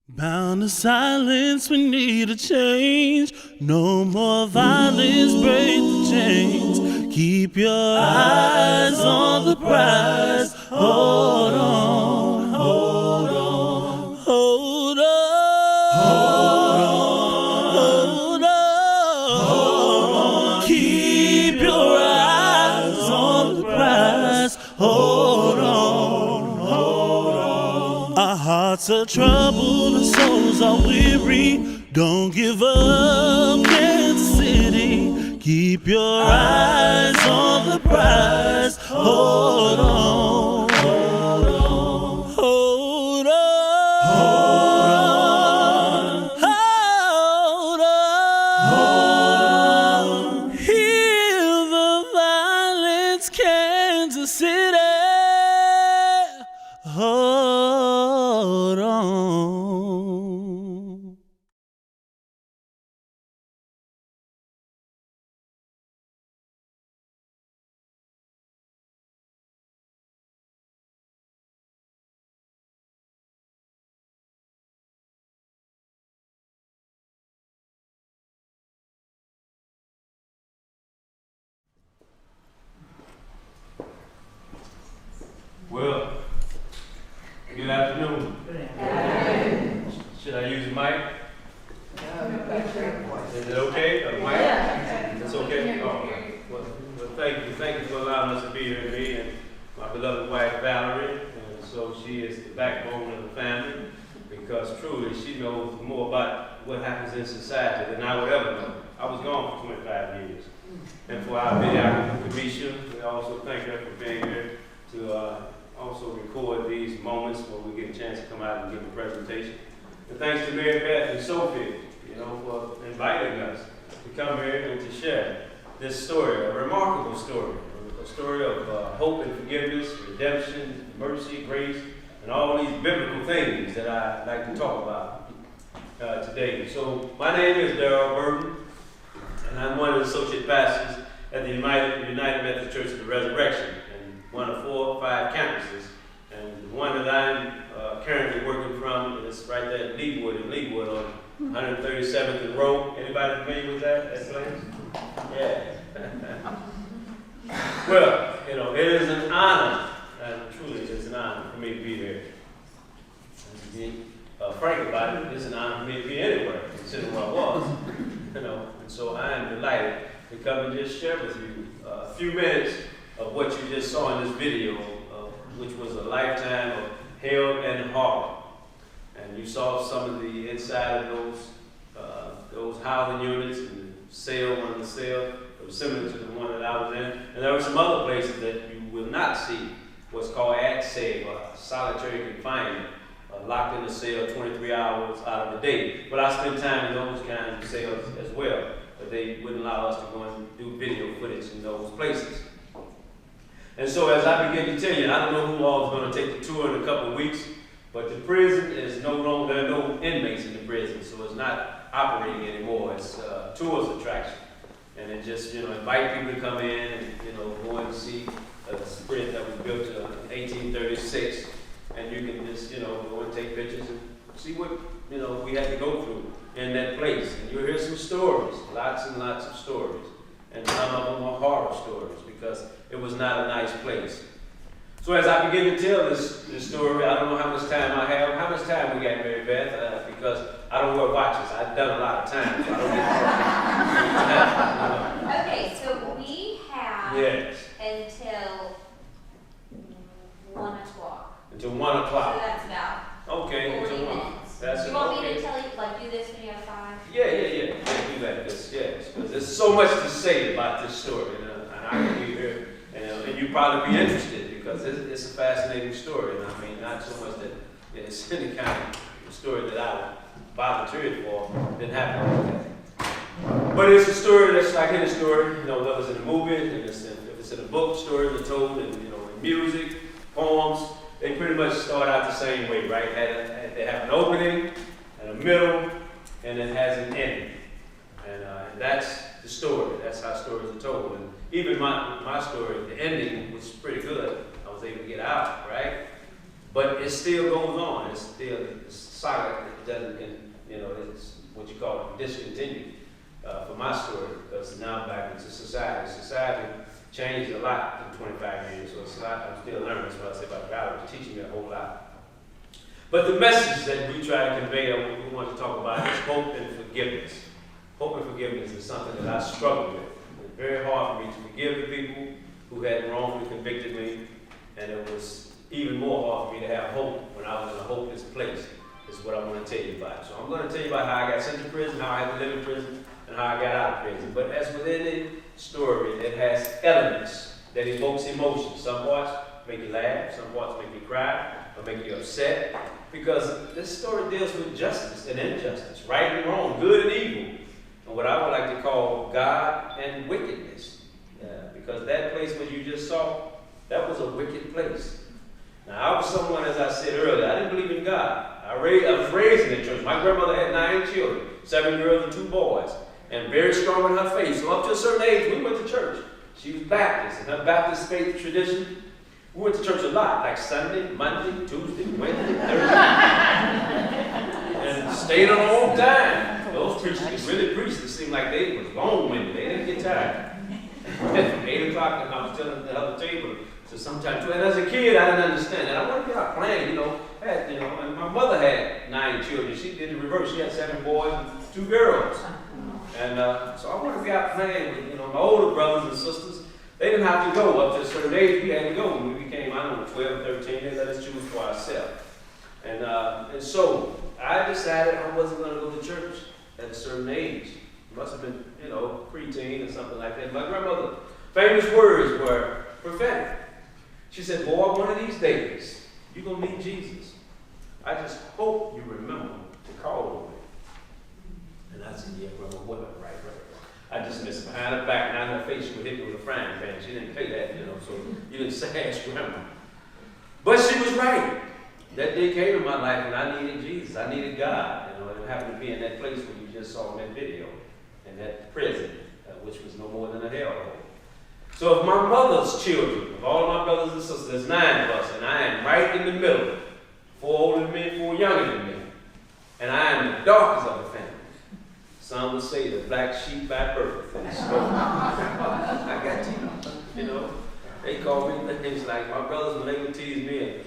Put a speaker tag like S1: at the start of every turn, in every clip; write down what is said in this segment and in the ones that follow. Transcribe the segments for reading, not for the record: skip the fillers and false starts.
S1: Bound to silence, we need a change. No more violence, break the chains. Keep your eyes on the prize. Hold on, hold on, hold on, hold on, hold on. Keep your eyes on the prize. Hold on, hold on. Our hearts are troubled, our souls are weary. Don't give up, Kansas City. Keep your eyes on the prize. Hold on, hold on, hold on, hold on, hold on. Heal the violence, Kansas City. Hold on.
S2: Well, good afternoon. Should I use the mic? Is it okay? The mic? It's okay? Oh, well, thank you for allowing us to be here, me and my beloved wife, Valerie. And so she is the backbone of the family, because truly she knows more about what happens in society than I would ever know. I was gone for 25 years. And for our videographer, Kamisha, we also thank her for being here to also record these moments where we get a chance to come out and give a presentation. And thanks to Mary Beth and Sophie, for inviting us to come here and to share this story, a remarkable story, a story of hope and forgiveness, redemption, mercy, grace, and all these biblical things that I like to talk about today. So my name is Darryl Burton, and I'm one of the associate pastors at the United Methodist Church of the Resurrection, and one of 4 or 5 campuses. And the one that I'm currently working from is right there in Leawood on 137th and Road. Anybody familiar with that place? Yeah. Well, it is an honor, and truly it is an honor for me to be here. And to be frank about it, it's an honor for me to be anywhere, considering where I was. And so I am delighted to come and just share with you a few minutes of what you just saw in this video, which was a lifetime of hell and horror. And you saw some of the inside of those housing units, and one of the cell, that was similar to the one that I was in. And there were some other places that you will not see what's called ad-save, solitary confinement, locked in a cell 23 hours out of the day. But I spent time in those kinds of cells as well, but they wouldn't allow us to go and do video footage in those places. And so as I begin to tell you, I don't know who all is going to take the tour in a couple of weeks, but the prison is no longer, there are no inmates in the prison, so it's not operating anymore. It's a tourist attraction. And it just, invite people to come in and, go and see a sprint that was built in 1836. And you can just, go and take pictures and see what, we had to go through in that place. And you'll hear some stories, lots and lots of stories. And some of them are horror stories, because it was not a nice place. So as I begin to tell this story, I don't know how much time I have. How much time we got, Mary Beth? Because I don't wear watches. I've done a lot of time, so I don't get
S3: Okay, so we have until 1 o'clock.
S2: Until 1 o'clock.
S3: So that's about 40 minutes.
S2: That's
S3: you want me to tell you, do this when you have 5?
S2: Yeah, do that, because there's so much to say about this story, and I can be here, and you probably be interested, because it's a fascinating story, and I mean, not so much that it's any kind of story that I volunteered for, didn't happen like that. But it's a story that's like any story, whether it's in a movie, if it's in a book, stories are told, and in music, poems, they pretty much start out the same way, right? They have an opening, and a middle, and it has an ending. And that's the story. That's how stories are told. And even my story, the ending was pretty good. I was able to get out, right? But it still goes on. It's still silent. it doesn't, it's what you call discontinued for my story, because now I'm back into society. Society changed a lot in 25 years, so it's a lot, I'm still learning. That's what I say about God, it's teaching me a whole lot. But the message that we try to convey, and we want to talk about, is hope and forgiveness. Hope and forgiveness is something that I struggle with. It's very hard for me to forgive the people who had wrongfully convicted me, and it was even more hard for me to have hope when I was in a hopeless place, is what I want to tell you about. So I'm going to tell you about how I got sent to prison, how I had to live in prison, and how I got out of prison. But as with any story, it has elements that evokes emotions. Some parts make you laugh, some parts make you cry, or make you upset, because this story deals with justice and injustice, right and wrong, good and evil, and what I would like to call God and wickedness. Because that place where you just saw, that was a wicked place. Now, I was someone, as I said earlier, I didn't believe in God. I was raised in the church. My grandmother had 9 children, 7 girls and 2 boys, and very strong in her faith. So up to a certain age, we went to church. She was Baptist, and her Baptist faith tradition, we went to church a lot, like Sunday, Monday, Tuesday, Wednesday, Thursday, and stayed a long time. Those preachers could really preach. It seemed like they was long-winded. They didn't get tired. From 8 o'clock, and I was still at the other table. So sometimes, and as a kid, I didn't understand that. I wanted to be out playing, and my mother had 9 children. She did the reverse. She had 7 boys and 2 girls. And so I wanted to be out playing with, my older brothers and sisters. They didn't have to go up to a certain age. We had to go. When we became, 12, 13, they let us choose for ourselves. And so I decided I wasn't going to go to church at a certain age. It must have been, preteen or something like that. My grandmother's famous words were prophetic. She said, boy, one of these days, you're going to meet Jesus. I just hope you remember to call on me. And I said, yeah, Grandma, whatever, right. I dismissed behind her back, and in her face, she would hit me with a frying pan. She didn't pay that, so you didn't say ask Grandma. But she was right. That day came in my life, and I needed Jesus. I needed God, and it happened to be in that place where you just saw in that video, in that prison, which was no more than a hellhole. So if my mother's children, of all my brothers and sisters, there's 9 of us, and I am right in the middle, 4 older than me, 4 younger than me, and I am the darkest of the family. Some would say the black sheep by birth. I got teeth, They call me things like, my brothers, when they would tease me, and,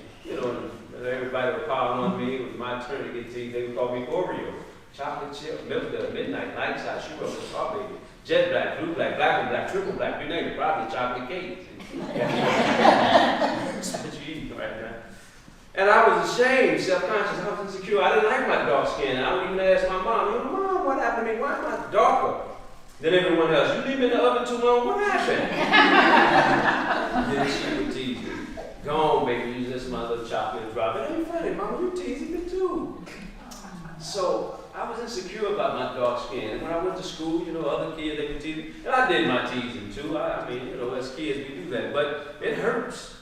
S2: everybody would pile on me. It was my turn to get teased. They would call me Oreo, chocolate chip, milk, midnight lights, I shoot up the strawberry, jet black, blue black, black and black, triple black, you name it, probably chocolate cake. That's what you eat right now. And I was ashamed, self-conscious, I was insecure. I didn't like my dark skin. I would even ask my mom, Mom, what happened to me? Why am I darker than everyone else? You leave me in the oven too long, what happened? Then she would tease me. Go on, baby, use this my little chocolate drop. It ain't funny, Mama, you teasing me too. So I was insecure about my dark skin. And when I went to school, other kids, they would tease me. And I did my teasing too. I mean, as kids, we do that. But it hurts.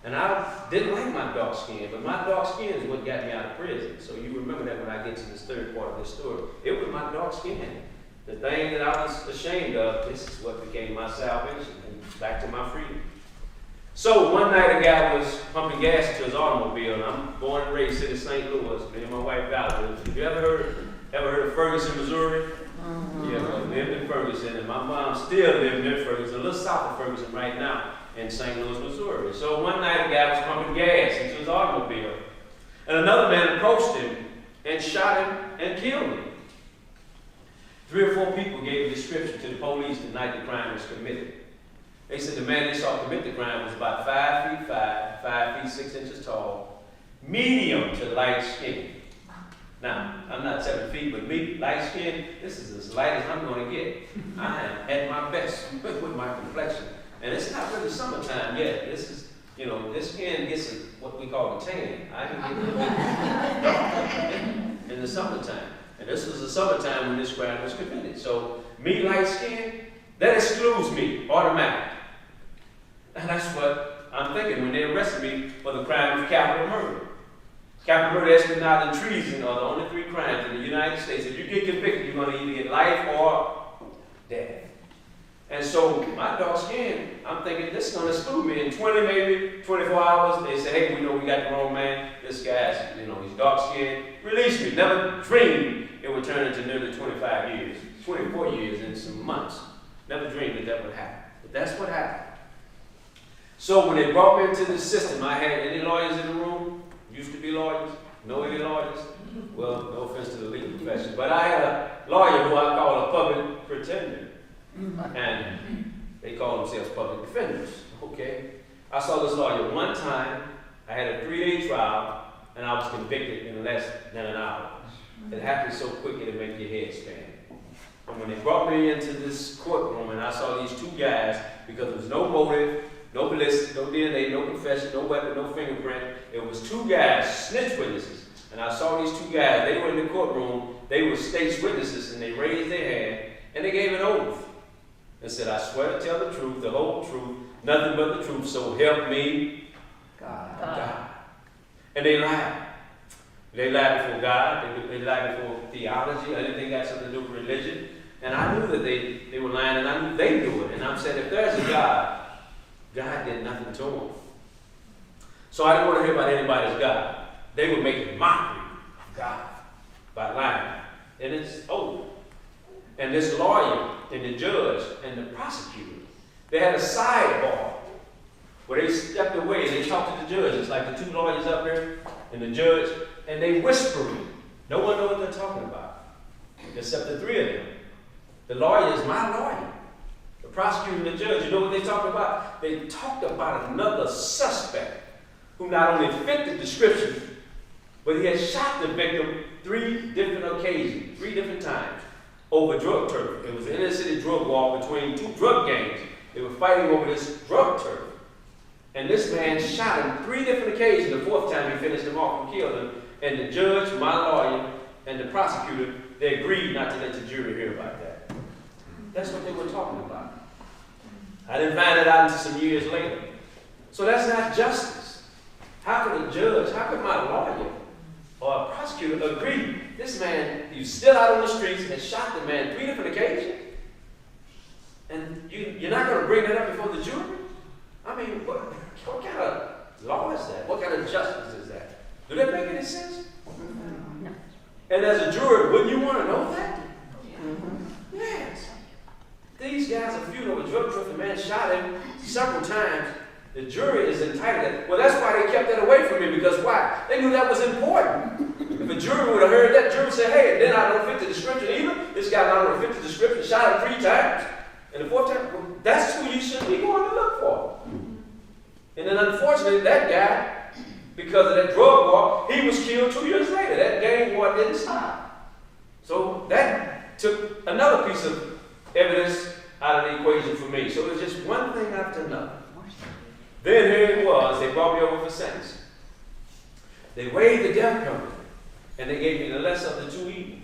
S2: And I didn't like my dark skin, but my dark skin is what got me out of prison. So you remember that when I get to this third part of this story. It was my dark skin. The thing that I was ashamed of, this is what became my salvation and back to my freedom. So one night a guy was pumping gas into his automobile, and I'm born and raised in St. Louis, me and my wife Valerie. Have you ever heard of Ferguson, Missouri? Yeah, I lived in Ferguson, and my mom still lived near Ferguson, a little south of Ferguson right now in St. Louis, Missouri. So one night a guy was pumping gas into his automobile, and another man approached him and shot him and killed him. 3 or 4 people gave a description to the police the night the crime was committed. They said the man they saw commit the crime was about 5 feet 5, 5 feet 6 inches tall, medium to light skin. Now, I'm not 7 feet, but me, light skin, this is as light as I'm going to get. I am at my best with my complexion. And it's not really summertime yet. This is, this skin gets what we call a tan. I can get a little bit darker in the summertime. And this was the summertime when this crime was committed. So, me, light skin, that excludes me automatically. And that's what I'm thinking when they arrested me for the crime of capital murder. Capital murder, espionage, and treason are the only 3 crimes in the United States. If you get convicted, you're going to either get life or death. And so my dark skin, I'm thinking this is gonna spook me. In 20, maybe 24 hours, they say, hey, we know we got the wrong man. This guy's, he's dark skinned. Release me. Never dreamed it would turn into nearly 25 years, 24 years in some months. Never dreamed that would happen. But that's what happened. So when they brought me into the system, I had any lawyers in the room? Used to be lawyers? Know any lawyers? Well, no offense to the legal profession, but I had a lawyer who I call a public pretender. And they call themselves public defenders. Okay. I saw this lawyer one time. I had a 3-day trial, and I was convicted in less than an hour. It happened so quick it'd make your head spin. And when they brought me into this courtroom, and I saw these two guys, because there was no motive, no ballistics, no DNA, no confession, no weapon, no fingerprint. It was two guys, snitch witnesses. And I saw these two guys. They were in the courtroom. They were state's witnesses, and they raised their hand, and they gave an oath and said, I swear to tell the truth, the whole truth, nothing but the truth, so help me God. And they lied. They lied before God. They lied before theology. Anything got something to do with religion. And I knew that they were lying, and I knew they knew it. And I'm saying, if there's a God, God did nothing to them. So I didn't want to hear about anybody's God. They were making mockery of God by lying. And it's over. And this lawyer and the judge and the prosecutor, they had a sidebar where they stepped away and they talked to the judge. It's like the two lawyers up there and the judge, and they whispering. No one knows what they're talking about, except the three of them. The lawyer is my lawyer. The prosecutor and the judge, you know what they talked about? They talked about another suspect who not only fit the description, but he had shot the victim 3 different occasions, 3 different times, over drug turf. It was an inner-city drug war between 2 drug gangs. They were fighting over this drug turf. And this man shot him 3 different occasions. The 4th time he finished him off and killed him. And the judge, my lawyer, and the prosecutor, they agreed not to let the jury hear about that. That's what they were talking about. I didn't find it out until some years later. So that's not justice. How could a judge, how could my lawyer or a prosecutor agree? This man, he's still out on the streets and shot the man 3 different occasions? And you're not going to bring that up before the jury? I mean, what kind of law is that? What kind of justice is that? Do that make any sense? No. And as a juror, wouldn't you want to know that? Yes. These guys are feuding over drug truck. The man shot him several times. The jury is entitled. Well, that's why they kept that away from me, because why? They knew that was important. If a jury would have heard that, jury would say, hey, then I don't fit the description either. This guy not only fit the description, shot him 3 times. And the 4th time, well, that's who you should be going to look for. And then unfortunately, that guy, because of that drug war, he was killed 2 years later. That gang war didn't stop. So that took another piece of evidence out of the equation for me. So it was just one thing after another. Then here it was, they brought me over for sentencing. They waived the death penalty, and they gave me the lesser of the 2 evils.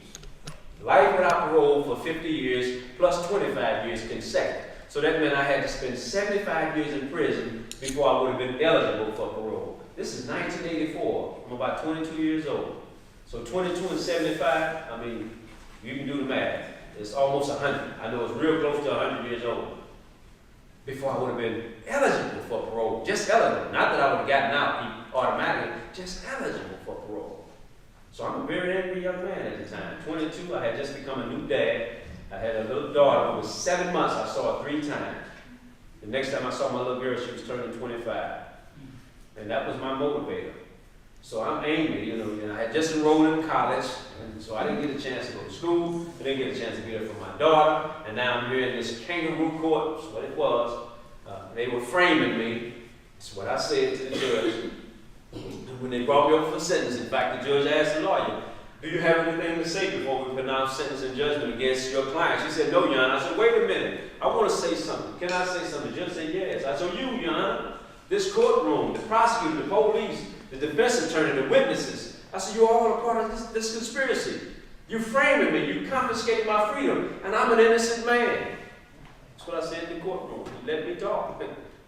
S2: Life without parole for 50 years, plus 25 years consecutive. So that meant I had to spend 75 years in prison before I would have been eligible for parole. This is 1984. I'm about 22 years old. So 22 and 75, I mean, you can do the math. It's almost 100. I know it's real close to 100 years old. Before I would have been eligible for parole. Just eligible. Not that I would have gotten out automatically, just eligible for parole. So I'm a very angry young man at the time. 22, I had just become a new dad. I had a little daughter who was 7 months. I saw her 3 times. The next time I saw my little girl, she was turning 25. And that was my motivator. So I'm angry, and I had just enrolled in college, and so I didn't get a chance to go to school. I didn't get a chance to be there for my daughter. And now I'm here in this kangaroo court. That's what it was. They were framing me. That's what I said to the judge. When they brought me over for sentence, in fact, the judge asked the lawyer, do you have anything to say before we pronounce sentence and judgment against your client? She said, no, Your Honor. I said, wait a minute. I want to say something. Can I say something? The judge said, yes. I said, you, Your Honor, this courtroom, the prosecutor, the police, the defense attorney, the witnesses. I said, you're all a part of this conspiracy. You framing me. You confiscated my freedom. And I'm an innocent man. That's what I said in the courtroom. He let me talk.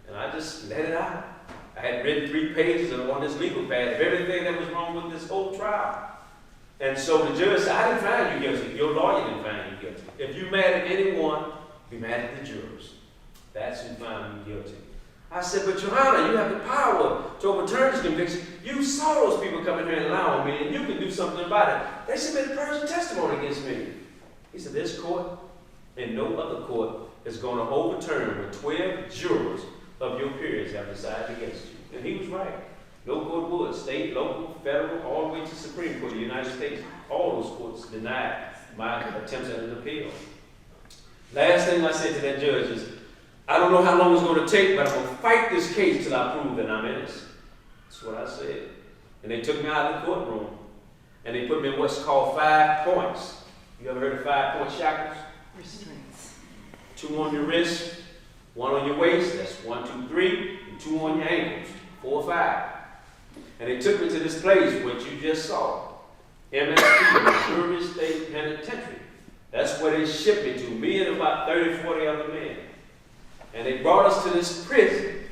S2: And I just let it out. I had written 3 pages on this legal pad of everything that was wrong with this whole trial. And so the judge said, I didn't find you guilty. Your lawyer didn't find you guilty. If you mad at anyone, be mad at the jurors. That's who found me guilty. I said, but Your Honor, you have the power to overturn this conviction. You saw those people come in here and lie on me, and you can do something about it. They submitted perjured testimony against me. He said, this court and no other court is going to overturn what 12 jurors of your peers have decided against you. And he was right. No court would. State, local, federal, all the way to Supreme Court of the United States. All those courts denied my attempts at an appeal. Last thing I said to that judge is, I don't know how long it's going to take, but I'm going to fight this case till I prove that I'm innocent. That's what I said. And they took me out of the courtroom, and they put me in what's called 5 points. You ever heard of 5-point shackles?
S4: Restraints.
S2: 2 on your wrist, 1 on your waist, that's 1, 2, 3, and 2 on your ankles, 4 or 5. And they took me to this place, what you just saw, MSP, Missouri State Penitentiary. That's where they shipped me to, me and about 30, 40 other men. And they brought us to this prison.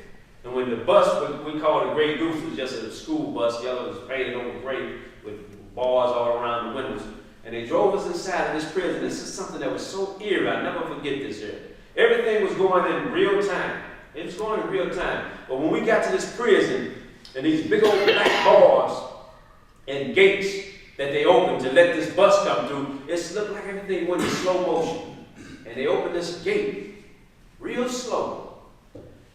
S2: And when the bus, we call it a gray goose, was just a school bus, yellow was painted over gray with bars all around the windows. And they drove us inside of this prison. This is something that was so eerie, I'll never forget this here. Everything was going in real time. It was going in real time. But when we got to this prison, and these big old black bars and gates that they opened to let this bus come through, it looked like everything went in slow motion. And they opened this gate real slow.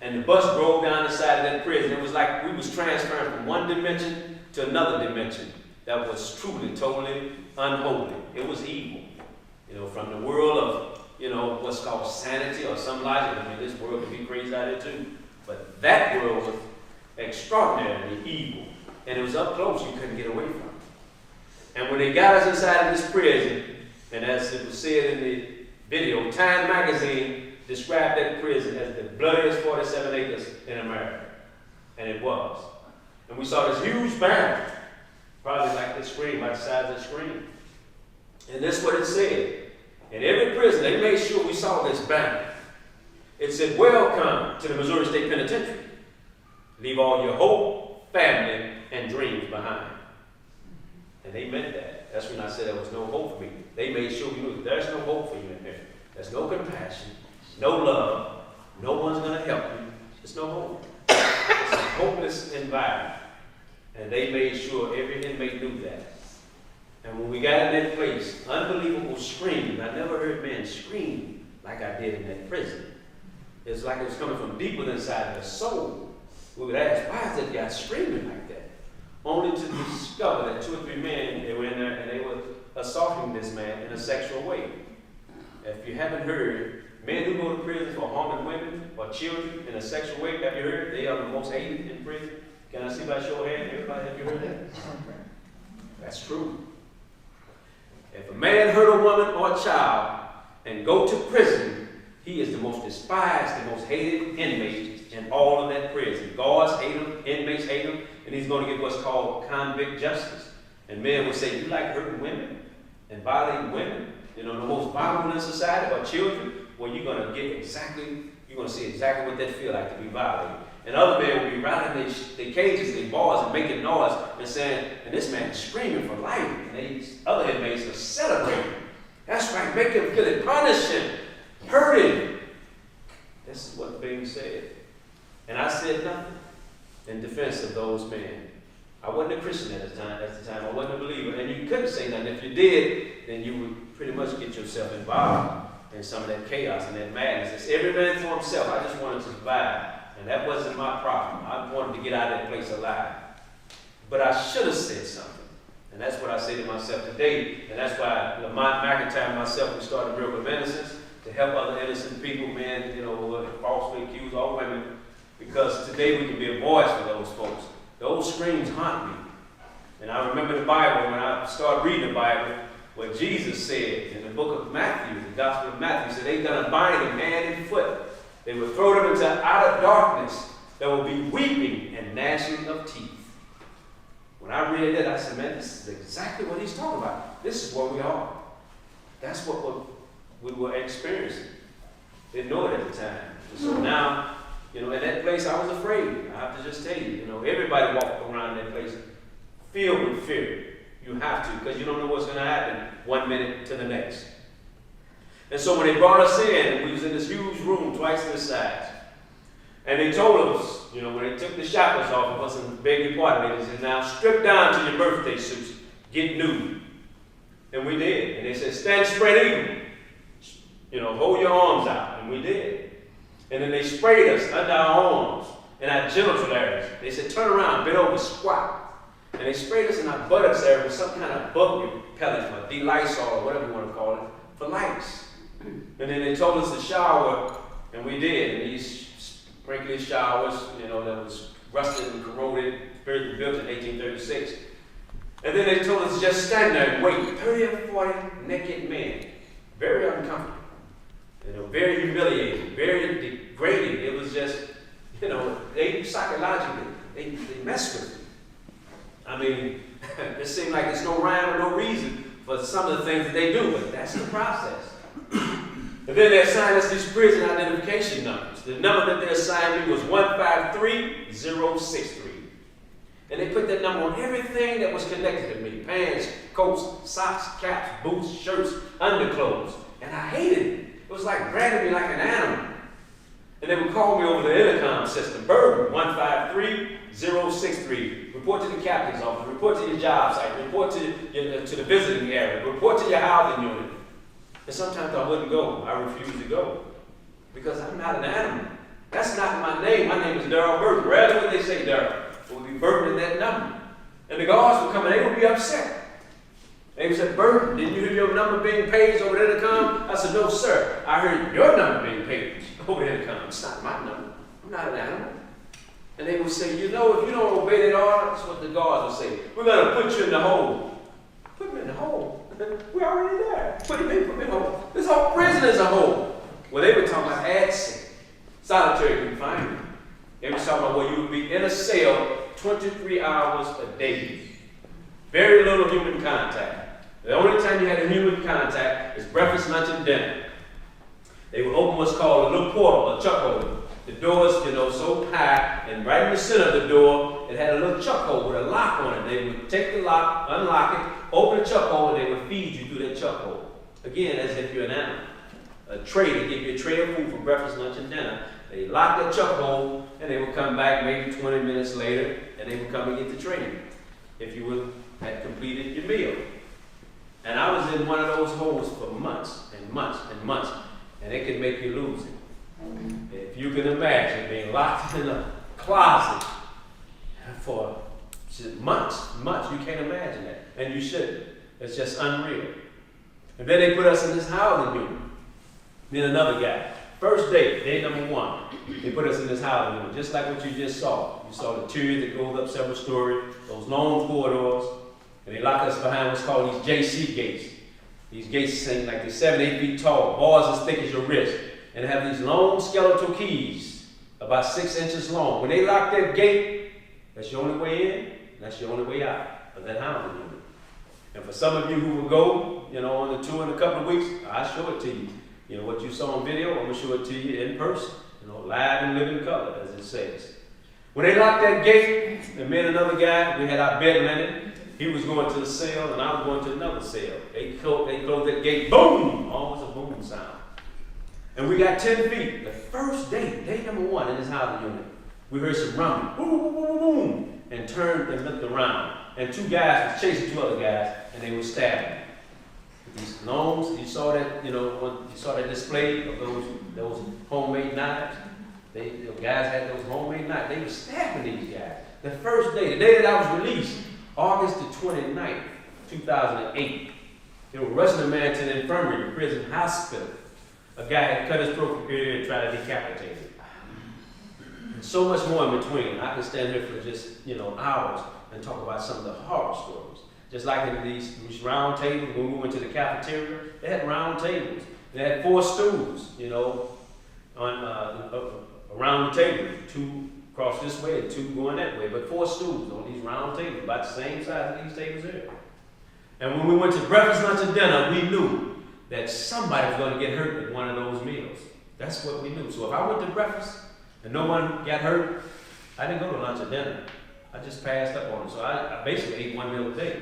S2: And the bus drove down the side of that prison. It was like we was transferring from one dimension to another dimension that was truly, totally unholy. It was evil. You know, from the world of, you know, what's called sanity or some logic. I mean, this world could be crazy out there too. But that world was extraordinarily evil. And it was up close, you couldn't get away from it. And when they got us inside of this prison, and as it was said in the video, Time magazine described that prison as the bloodiest 47 acres in America. And it was. And we saw this huge banner, probably like this screen, by the size of the screen. And this is what it said. In every prison, they made sure we saw this banner. It said, welcome to the Missouri State Penitentiary. Leave all your hope, family, and dreams behind. And they meant that. That's when I said there was no hope for me. They made sure we knew there's no hope for you in here. There's no compassion, no love, no one's going to help you. There's no hope. It's a hopeless environment. And they made sure every inmate knew that. And when we got in that place, unbelievable screaming. I never heard men scream like I did in that prison. It's like it was coming from deeper inside their soul. We would ask, why is that guy screaming like that? Only to discover that 2 or 3 men, they were in there and they were assaulting this man in a sexual way. If you haven't heard, men who go to prison for harming women or children in a sexual way, have you heard? They are the most hated in prison. Can I see by show of hand? Everybody, have you heard that? That's true. If a man hurt a woman or a child and go to prison, he is the most despised, the most hated inmate in all of that prison. Guards hate him, inmates hate him, and he's going to get what's called convict justice. And men will say, you like hurting women and violating women? You know, the most vulnerable in society are children. Well, you're going to see exactly what that feel like to be violated. And other men will be rattling their cages, their bars, and making noise and saying, and this man is screaming for life. And these other inmates are celebrating. That's right, make him feel it, punish him, hurt him. This is what being said. And I said nothing in defense of those men. I wasn't a Christian at the time. I wasn't a believer. And you couldn't say nothing. If you did, then you would pretty much get yourself involved in some of that chaos and that madness. It's every man for himself. I just wanted to survive. And that wasn't my problem. I wanted to get out of that place alive. But I should have said something. And that's what I say to myself today. And that's why Lamont McIntyre and myself, we started River of Innocence to help other innocent people, men, you know, who are falsely accused, or women. Because today we can be a voice for those folks. Those screams haunt me. And I remember the Bible, when I started reading the Bible, what Jesus said in the book of Matthew, the Gospel of Matthew, said they're going to bind him hand and foot. They will throw them into outer darkness. There will be weeping and gnashing of teeth. When I read that, I said, man, this is exactly what he's talking about. This is where we are. That's what we were experiencing. Didn't know it at the time. And so now, you know, in that place, I was afraid. I have to just tell you, you know, everybody walked around that place filled with fear. You have to, because you don't know what's going to happen one minute to the next. And so when they brought us in, we was in this huge room, twice this size. And they told us, you know, when they took the shackles off of us and begged your pardon, they said, now strip down to your birthday suits, get nude. And we did. And they said, stand spread eagle. You know, hold your arms out. And we did. And then they sprayed us under our arms and our genital areas. They said, turn around, bend over, squat. And they sprayed us in our buttocks area with some kind of bug repellent or D-Lysol or whatever you want to call it, for lice. And then they told us to shower, and we did. And these sprinkly showers, you know, that was rusted and corroded, built in 1836. And then they told us to just stand there and wait. 30 or 40 naked men. Very uncomfortable. You know, very humiliating, very degrading. It was just, you know, they psychologically, they messed with you. I mean, it seemed like there's no rhyme or no reason for some of the things that they do, but that's the process. And then they assigned us these prison identification numbers. The number that they assigned me was 153063. And they put that number on everything that was connected to me. Pants, coats, socks, caps, boots, shirts, underclothes. And I hated it. It was like branding me like an animal. And they would call me over the intercom system. Burton, 153063. Report to the captain's office. Report to your job site. Report to the visiting area. Report to your housing unit. And sometimes I wouldn't go. I refused to go. Because I'm not an animal. That's not my name. My name is Darryl Burton. Rarely would they say Darryl. It would be Burton in that number. And the guards would come and they would be upset. They would say, Burton, didn't you hear your number being paged over the intercom? I said, no, sir. I heard your number being paged over the intercom. It's not my number. I'm not an animal. And they would say, you know, if you don't obey that order, that's what the guards would say. We're going to put you in the hole. Put me in the hole. We're already there. Put me in the hole. This whole prison is a hole. Well, they were talking about ADSEC, solitary confinement. They were talking about where you would be in a cell 23 hours a day. Very little human contact. The only time you had a human contact is breakfast, lunch, and dinner. They would open what's called a little portal, a chuck hole. The doors, you know, so high, and right in the center of the door, it had a little chuck hole with a lock on it. They would take the lock, unlock it, open the chuck hole, and they would feed you through that chuck hole. Again, as if you're an animal. A tray, they give you a tray of food for breakfast, lunch, and dinner. They lock that chuck hole, and they would come back maybe 20 minutes later, and they would come and get the tray if you had completed your meal. And I was in one of those holes for months and months and months, and it could make you lose it. If you can imagine being locked in a closet for months, you can't imagine that, and you shouldn't. It's just unreal. And then they put us in this housing unit. Then another guy. First day number 1, they put us in this housing unit, just like what you just saw. You saw the tier that goes up several stories, those long corridors, and they lock us behind what's called these JC gates. These gates seem like they're 7, 8 feet tall, bars as thick as your wrist, and they have these long skeletal keys, about 6 inches long. When they lock that gate, that's your only way in, and that's your only way out of that housing unit. And for some of you who will go, you know, on the tour in a couple of weeks, I'll show it to you. You know, what you saw on video, I'm going to show it to you in person. You know, live and living color, as it says. When they locked that gate, and me and another guy, we had our bed linen. He was going to the cell, and I was going to another cell. They closed that gate, boom! Almost a boom sound. And we got 10 feet. The first day number 1 in this housing unit, we heard some rumbling, boom, boom, boom, boom, and turned and looked around. And 2 guys was chasing 2 other guys, and they were stabbing. These longs, you saw that, you know, when you saw that display of those homemade knives. The guys had those homemade knives. They were stabbing these guys. The first day, the day that I was released, August the 29th, 2008, they were rushing a man to the infirmary, the prison hospital. A guy had cut his throat here and tried to decapitate him. And so much more in between. I could stand here for just, you know, hours and talk about some of the horror stories. Just like in these round tables, when we went to the cafeteria, they had round tables. They had 4 stools, you know, on around the table. 2 across this way and 2 going that way, but 4 stools on these round tables, about the same size as these tables here. And when we went to breakfast, lunch, and dinner, we knew that somebody was going to get hurt at one of those meals. That's what we knew. So if I went to breakfast and no one got hurt, I didn't go to lunch or dinner. I just passed up on it. So I basically ate 1 meal a day.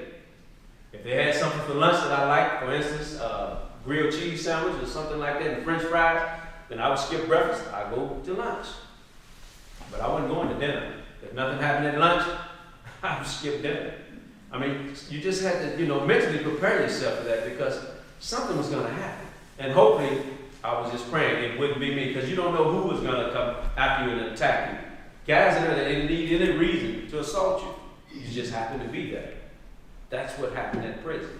S2: If they had something for lunch that I liked, for instance, grilled cheese sandwich or something like that, and French fries, then I would skip breakfast. I'd go to lunch. But I wasn't going to dinner. If nothing happened at lunch, I would skip dinner. I mean, you just had to, mentally prepare yourself for that because something was going to happen. And hopefully, I was just praying it wouldn't be me because you don't know who was going to come after you and attack you. Guys in there, they didn't need any reason to assault you. You just happened to be there. That's what happened at prison.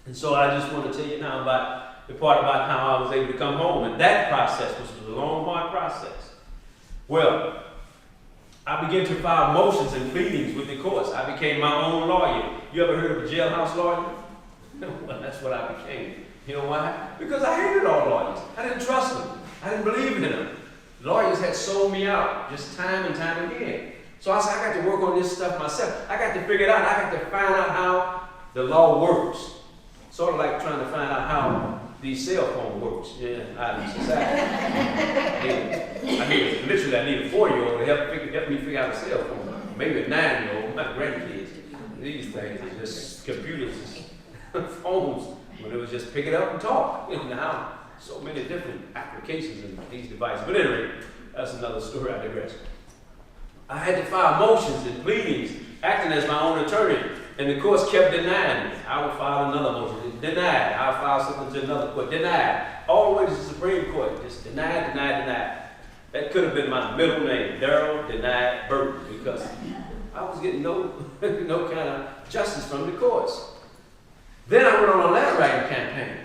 S2: And so I just want to tell you now about the part about how I was able to come home. And that process, which was a long, hard process. Well, I began to file motions and pleadings with the courts. I became my own lawyer. You ever heard of a jailhouse lawyer? Well, that's what I became. You know why? Because I hated all lawyers. I didn't trust them. I didn't believe in them. Lawyers had sold me out just time and time again. So I said, I got to work on this stuff myself. I got to figure it out. I got to find out how the law works. Sort of like trying to find out how the cell phone works. Yeah, out in society. Literally, I need a 4-year-old to help me figure out a cell phone. Maybe a 9-year-old, my grandkids. These things are just computers, phones, when it was just pick it up and talk. Now, so many different applications in these devices. But anyway, that's another story. I digress. I had to file motions and pleadings, acting as my own attorney, and the courts kept denying me. I would file another motion, denied. I would file something to another court, denied. All the way to the Supreme Court, just denied. That could have been my middle name, Darryl Denied Burton, because I was getting no kind of justice from the courts. Then I went on a letter writing campaign,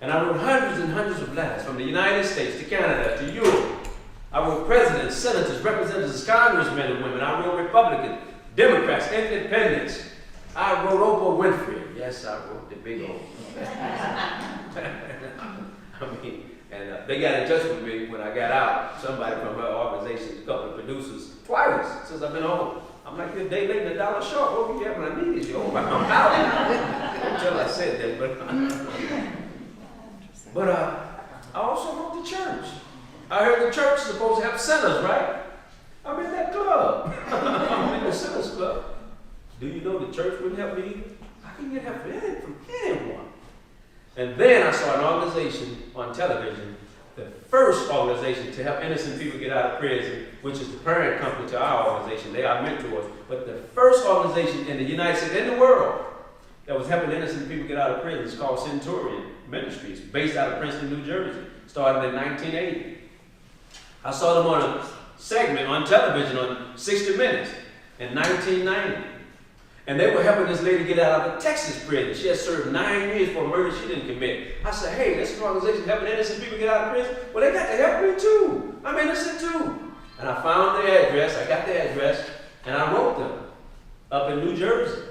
S2: and I wrote hundreds and hundreds of letters from the United States to Canada to Europe. I wrote presidents, senators, representatives, congressmen and women. I wrote Republicans, Democrats, independents. I wrote Oprah Winfrey. Yes, I wrote the big old. They got in touch with me when I got out. Somebody from her organization, a couple of producers, twice since I've been home. I'm like, a day late and $1 short. Oh, yeah, when I needed you. Oh, I'm out. Until I said that, but I also wrote the church. I heard the church is supposed to have sinners, right? I'm in that club. I'm in the sinners club. Do you know the church wouldn't help me either? I couldn't get help from anyone. And then I saw an organization on television, the first organization to help innocent people get out of prison, which is the parent company to our organization. They are mentors. But the first organization in the United States, in the world, that was helping innocent people get out of prison is called Centurion Ministries, based out of Princeton, New Jersey. Started in 1980. I saw them on a segment on television on 60 Minutes in 1990. And they were helping this lady get out of a Texas prison. She had served 9 years for a murder she didn't commit. I said, hey, this is an organization helping innocent people get out of prison. Well, they got to help me too. I'm innocent too. And I found their address. I got their address. And I wrote them up in New Jersey.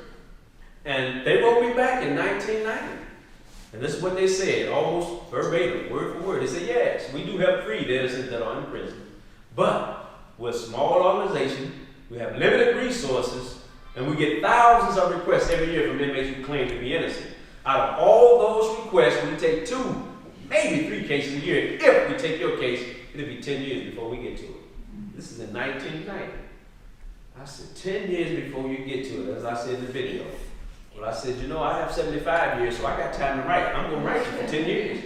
S2: And they wrote me back in 1990. And this is what they said, almost verbatim, word for word. They said, yes, we do help free the innocents that are in prison. But we're a small organization. We have limited resources. And we get thousands of requests every year from inmates who claim to be innocent. Out of all those requests, we take 2, maybe 3 cases a year. If we take your case, it'll be 10 years before we get to it. This is in 1990. I said, 10 years before you get to it, as I said in the video. Well, I said, I have 75 years, so I got time to write. I'm going to write you for 10 years.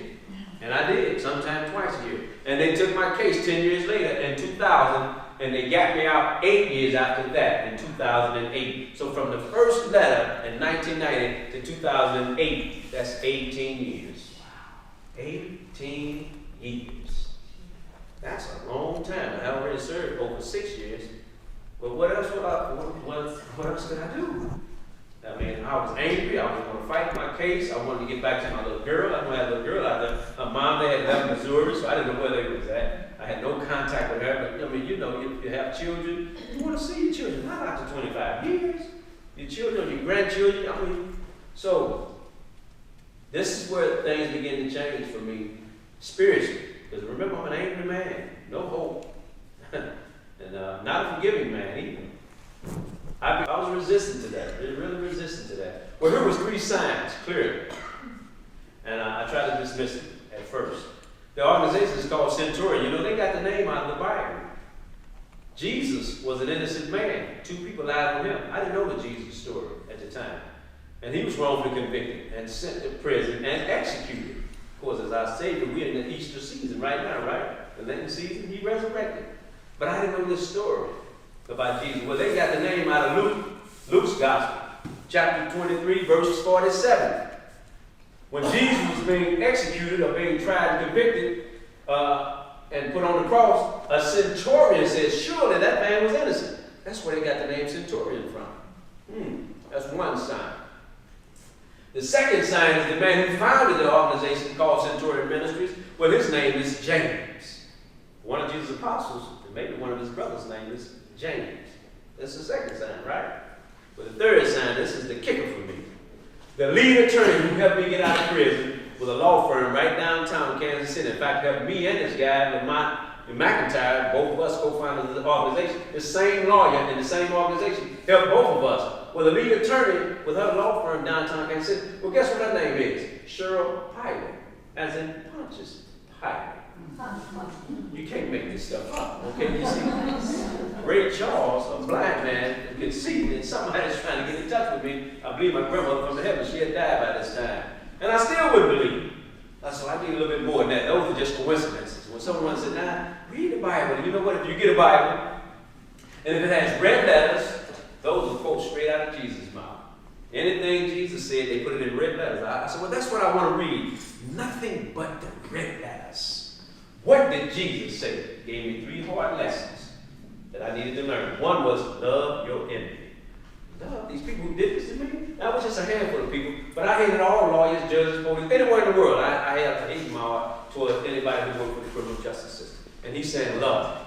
S2: And I did, sometimes twice a year. And they took my case 10 years later in 2000, and they got me out 8 years after that in 2008. So from the first letter in 1990 to 2008, that's 18 years. 18 years. That's a long time. I already served over 6 years. But what else could I do? I mean, I was angry. I was going to fight my case. I wanted to get back to my little girl. I had a little girl out there. My mom, they had left Missouri, so I didn't know where they was at. I had no contact with her. But, you have children. You want to see your children, not after 25 years. Your children, your grandchildren. So this is where things begin to change for me spiritually. Because remember, I'm an angry man. No hope. And not a forgiving man either. I was resistant to that, really resistant to that. Well, here was 3 signs, clearly. And I tried to dismiss it at first. The organization is called Centurion. They got the name out of the Bible. Jesus was an innocent man. 2 people died on him. I didn't know the Jesus story at the time. And he was wrongfully convicted and sent to prison and executed. Of course, as our Savior, we're in the Easter season right now, right? The Lenten season, he resurrected. But I didn't know this story about Jesus. Well, they got the name out of Luke, Luke's Gospel, chapter 23, verse 47. When Jesus was being executed or being tried and convicted and put on the cross, a centurion said, surely that man was innocent. That's where they got the name centurion from. That's one sign. The second sign is the man who founded the organization called Centurion Ministries. Well, his name is James. One of Jesus' apostles, and maybe one of his brothers' name is James. That's the second sign, right? But the third sign, this is the kicker for me. The lead attorney who helped me get out of prison was a law firm right downtown Kansas City. In fact, helped me and this guy, Lamont McIntyre, both of us co-founders of the organization. The same lawyer in the same organization helped both of us. Well, the lead attorney with her law firm downtown Kansas City, well, guess what her name is? Cheryl Pilot, as in Pontius Pilate. You can't make this stuff up, okay? You see, Ray Charles, a blind man who can see, and somebody's trying to get in touch with me. I believe my grandmother from the heavens, she had died by this time. And I still wouldn't believe it. So I need a little bit more than that. Those are just coincidences. When someone said, nah, read the Bible. You know what? If you get a Bible, and if it has red letters, those are quotes straight out of Jesus' mouth. Anything Jesus said, they put it in red letters. I said, well, that's what I want to read. Nothing but the red letters. What did Jesus say? He gave me 3 hard lessons that I needed to learn. One was love your enemy. Love these people who did this to me. That was just a handful of people. But I hated all lawyers, judges, police, anywhere in the world. I had hate in my heart toward anybody who worked for the criminal justice system. And he said love.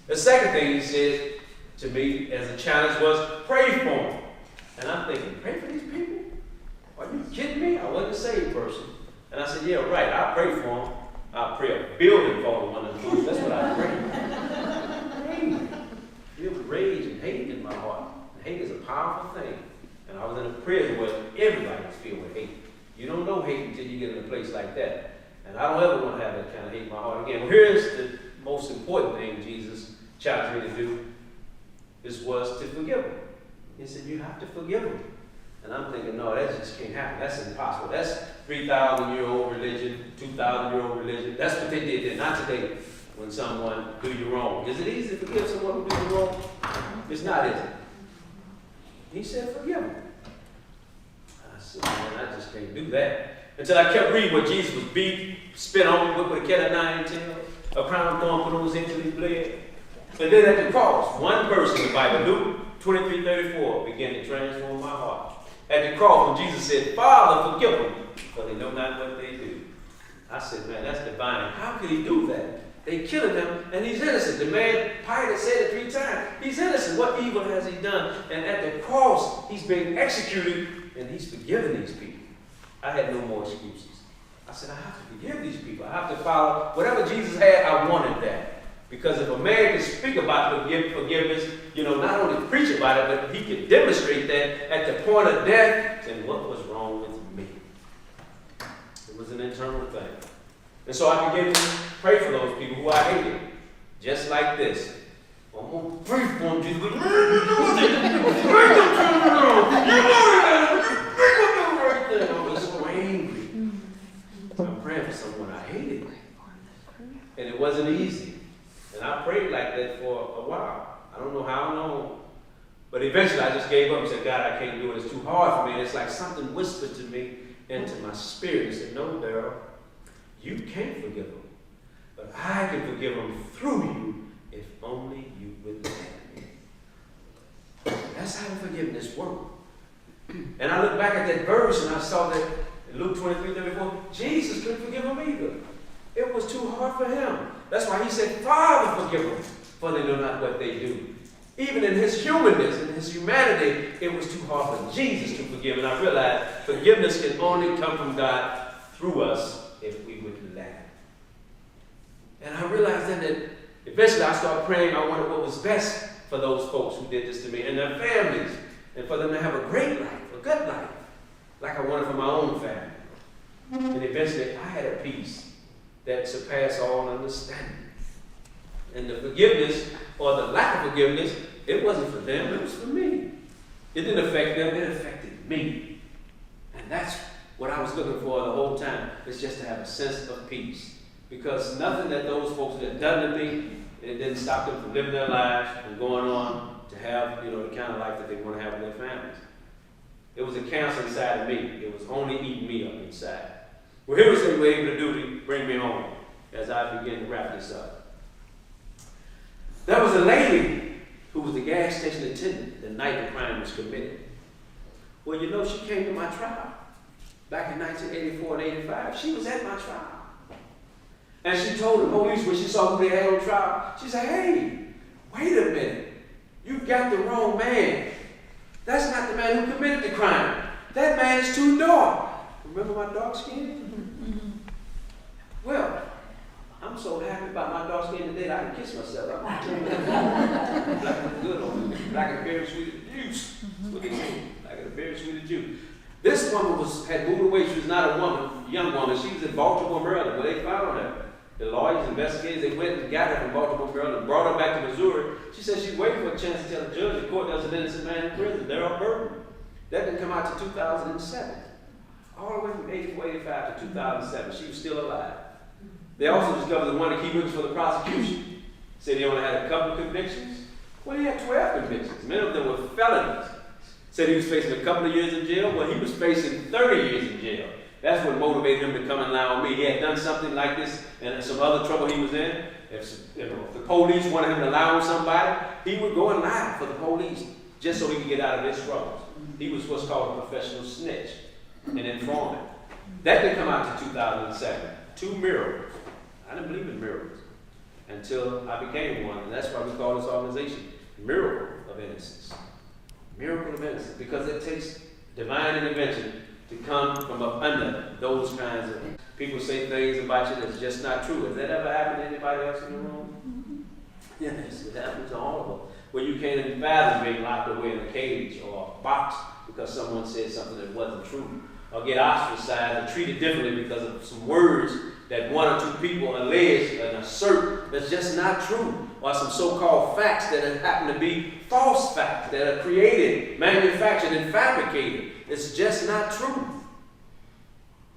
S2: The second thing he said to me as a challenge was pray for them. And I'm thinking, pray for these people? Are you kidding me? I wasn't a saved person. And I said, yeah, right, I'll pray for them. I'll pray a building for them one of them. That's what I pray. Pray. Feel rage and hate in my heart. And hate is a powerful thing. And I was in a prison where everybody was filled with hate. You don't know hate until you get in a place like that. And I don't ever want to have that kind of hate in my heart again. Well, here's the most important thing Jesus challenged me to do. This was to forgive them. He said, you have to forgive them. And I'm thinking, no, that just can't happen. That's impossible. That's 3,000-year-old religion, 2,000-year-old religion. That's what they did then, not today, when someone do you wrong. Is it easy to forgive someone who do you wrong? It's not, is it? He said, forgive them. I said, man, I just can't do that. Until I kept reading what Jesus was beat, spit on, whipped with a cat of 9 tails, a crown of thorn put on his head till he bled. And then at the cross, one verse in the Bible, Luke 23:34, began to transform my heart. At the cross, when Jesus said, Father, forgive them, for they know not what they do. I said, man, that's divine. How could he do that? They killed him, and he's innocent. The man, Pilate said it 3 times. He's innocent. What evil has he done? And at the cross, he's being executed, and he's forgiven these people. I had no more excuses. I said, I have to forgive these people. I have to follow whatever Jesus had. I wanted that. Because if a man can speak about forgiveness, not only preach about it, but he can demonstrate that at the point of death, then what was wrong with me? It was an internal thing. And so I began to pray for those people who I hated. Just like this. I'm going to pray for them, Jesus. I was so angry. I'm praying for someone I hated. And it wasn't easy. And I prayed like that for a while. I don't know how long. But eventually I just gave up and said, God, I can't do it. It's too hard for me. And it's like something whispered to me into my spirit. He said, no, Darryl, you can't forgive them. But I can forgive them through you if only you would let me. That's how forgiveness works. And I looked back at that verse and I saw that in Luke 23:34, Jesus couldn't forgive them either. It was too hard for him. That's why he said, Father, forgive them, for they know not what they do. Even in his humanness, in his humanity, it was too hard for Jesus to forgive. And I realized forgiveness can only come from God through us if we would let him. And I realized then that eventually I started praying. I wanted what was best for those folks who did this to me and their families, and for them to have a great life, a good life, like I wanted for my own family. And eventually I had a peace that surpassed all understanding. And the forgiveness, or the lack of forgiveness, it wasn't for them, it was for me. It didn't affect them, it affected me. And that's what I was looking for the whole time, is just to have a sense of peace. Because nothing that those folks had done to me, it didn't stop them from living their lives and going on to have, the kind of life that they want to have with their families. It was a cancer inside of me. It was only eating me up inside. Well, here was what they were able to do to bring me home as I began to wrap this up. There was a lady who was the gas station attendant the night the crime was committed. Well, she came to my trial back in 1984 and 85. She was at my trial. And she told the police when she saw who they had on trial, she said, "Hey, wait a minute. You've got the wrong man. That's not the man who committed the crime. That man is too dark." Remember my dark skin? Well, I'm so happy about my dark skin today that I can kiss myself. Black is good on me. Black and very sweet as juice. That's what they say. Black and very sweet as juice. This woman had moved away. She was not a woman, a young woman. She was in Baltimore, Maryland, where they found her. The lawyers, investigators, they went and got her from Baltimore, Maryland, and brought her back to Missouri. She said she's waiting for a chance to tell the judge the court there's an innocent man in prison, Darryl Burton. That didn't come out to 2007. All the way from 84, 85 to 2007, she was still alive. They also discovered that one of the key witnesses for the prosecution said he only had a couple of convictions. Well, he had 12 convictions. Many of them were felonies. Said he was facing a couple of years in jail. Well, he was facing 30 years in jail. That's what motivated him to come and lie on me. He had done something like this and some other trouble he was in. If the police wanted him to lie on somebody, he would go and lie for the police just so he could get out of his troubles. He was what's called a professional snitch, an informant. That didn't come out to 2007. 2 miracles. I didn't believe in miracles until I became one, and that's why we call this organization Miracle of Innocence. Miracle of Innocence, because it takes divine intervention to come from up under those kinds of people say things about you that's just not true. Has that ever happened to anybody else in the room? Yes, it happens to all of us. Where you can't even fathom being locked away in a cage or a box because someone said something that wasn't true, or get ostracized or treated differently because of some words that one or two people allege and assert that's just not true, or some so-called facts that happen to be false facts that are created, manufactured, and fabricated. It's just not true.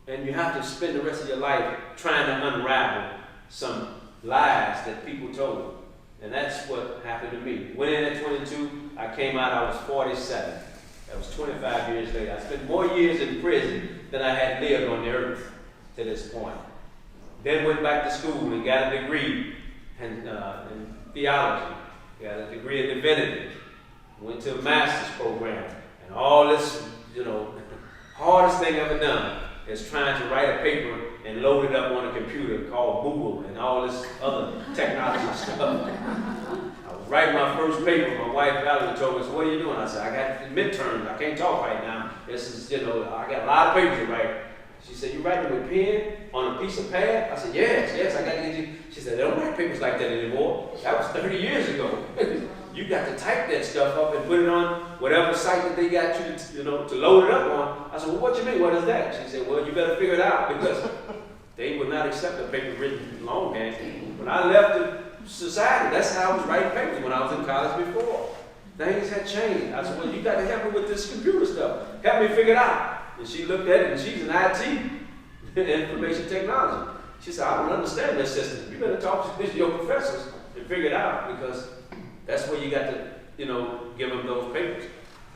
S2: And you have to spend the rest of your life trying to unravel some lies that people told. And that's what happened to me. Went in at 22, I came out, I was 47. That was 25 years later. I spent more years in prison than I had lived on the earth to this point. Then went back to school and got a degree in theology, got a degree in divinity, went to a master's program, and all this, hardest thing I've ever done is trying to write a paper and load it up on a computer called Google and all this other technology stuff. I was writing my first paper. My wife Valerie told me, "So what are you doing?" I said, "I got midterms. I can't talk right now. This is, I got a lot of papers to write." She said, "You writing with pen on a piece of pad?" I said, yes, I got to get you. She said, "They don't write papers like that anymore. That was 30 years ago. You got to type that stuff up and put it on whatever site that they got you to load it up on." I said, "Well, what you mean? What is that?" She said, "Well, you better figure it out because they would not accept a paper written longhand." When I left the society, that's how I was writing papers when I was in college before. Things had changed. I said, "Well, you got to help me with this computer stuff. Help me figure it out." And she looked at it, and she's in IT, information technology. She said, "I don't understand this system. You better talk to your professors and figure it out because that's where you got to, give them those papers."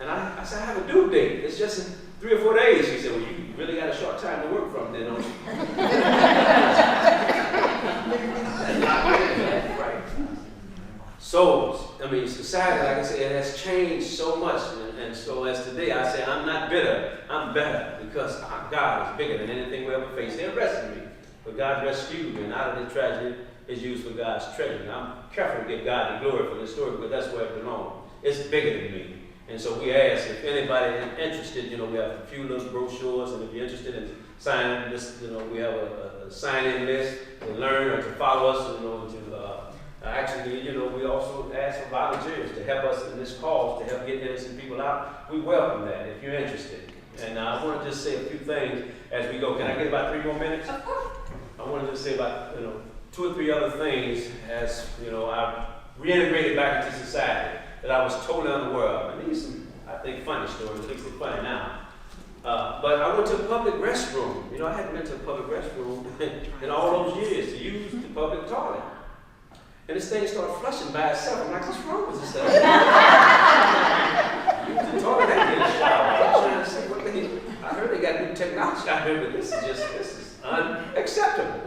S2: And I said, "I have a due date. It's just in 3 or 4 days." She said, "Well, you really got a short time to work from then, don't you?" Right. So, society, like I said, it has changed so much. And so as today, I say, I'm not bitter. I'm better because God is bigger than anything we ever faced. They arrested me, but God rescued me. And out of this tragedy is used for God's treasure. And I'm careful to give God the glory for this story, but that's where it belongs. It's bigger than me. And so we ask if anybody is interested, we have a few little brochures, and if you're interested in signing this, we have a sign-in list to learn or to follow us, actually, we also ask for volunteers to help us in this cause, to help get innocent people out. We welcome that if you're interested. And I want to just say a few things as we go. Can I get about 3 more minutes?
S3: Of course.
S2: I want to just say about, 2 or 3 other things as, I reintegrated back into society that I was totally unaware of. And these are some, I think, funny stories, at least they're funny now. But I went to a public restroom. You know, I hadn't been to a public restroom in all those years to use the public toilet. And this thing started flushing by itself. I'm like, what's wrong with this thing? Use the toilet and get a shower. I'm trying to see what they, I heard they got new technology out here, but this is unacceptable.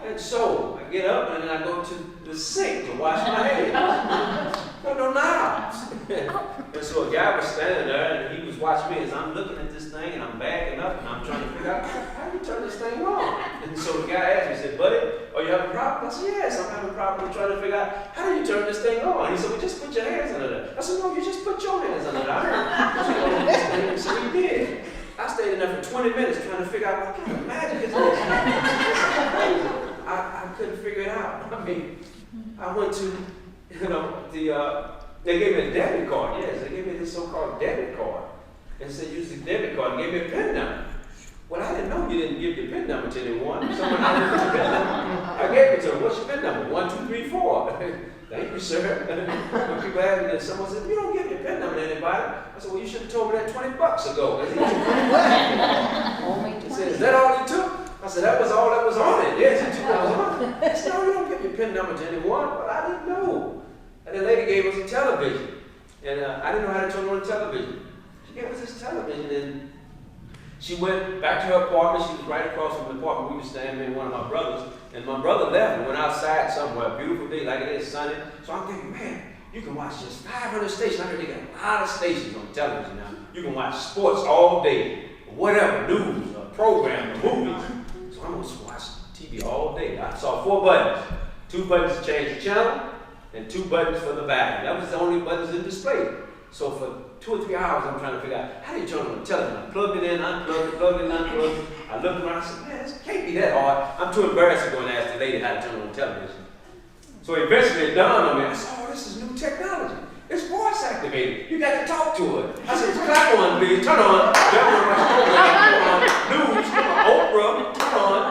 S2: And so I get up and then I go to the sink to wash my hands. No knobs. And so a guy was standing there and he was watching me as I'm looking at this thing and I'm backing up and I'm trying to figure out how do you turn this thing on? And so the guy asked me, he said, buddy, are you having a problem? I said, yes, I'm having a problem. I'm trying to figure out how do you turn this thing on? He said, well, just put your hands under there. I said, no, you just put your hands under there. And so he did. I stayed in there for 20 minutes trying to figure out what kind of magic is this? I couldn't figure it out. I mean, I went to, they gave me a debit card. Yes, they gave me this so-called debit card. And said, use the debit card and gave me a PIN number. Well, I didn't know you didn't give your PIN number to anyone. Someone else gave your PIN number. I gave it to them. What's your PIN number? 1, 2, 3, 4. Thank you, sir. When people asked me, someone said, you don't give your PIN number to anybody. I said, well, you should have told me that $20 ago. He said, is that all you took? I said, that was all that was on it. Yes, he took that was on it. He said, no, you don't give your PIN number to anyone. But I didn't know. And the lady gave us a television. And I didn't know how to turn on the television. She gave us this television and she went back to her apartment. She was right across from the apartment we were staying in, one of my brothers. And my brother left and went outside somewhere, a beautiful day like it is, sunny. So I'm thinking, man, you can watch just 500 stations. I heard they got a lot of stations on television now. You can watch sports all day, whatever, news, a program, a movie. So I'm going to watch TV all day. I saw 4 buttons. 2 buttons to change the channel and 2 buttons for the back. That was the only buttons in display. So for 2 or 3 hours, I'm trying to figure out how do you turn on the television. I plugged it in, unplugged it, plugged it in, unplugged it. I looked around, I said, man, this can't be that hard. I'm too embarrassed to go and ask the lady how to turn on the television. So eventually it dawned on me. I said, oh, this is new technology. It's voice activated. You got to talk to it. I said, clap on, please. Turn on. News, Oprah, turn on.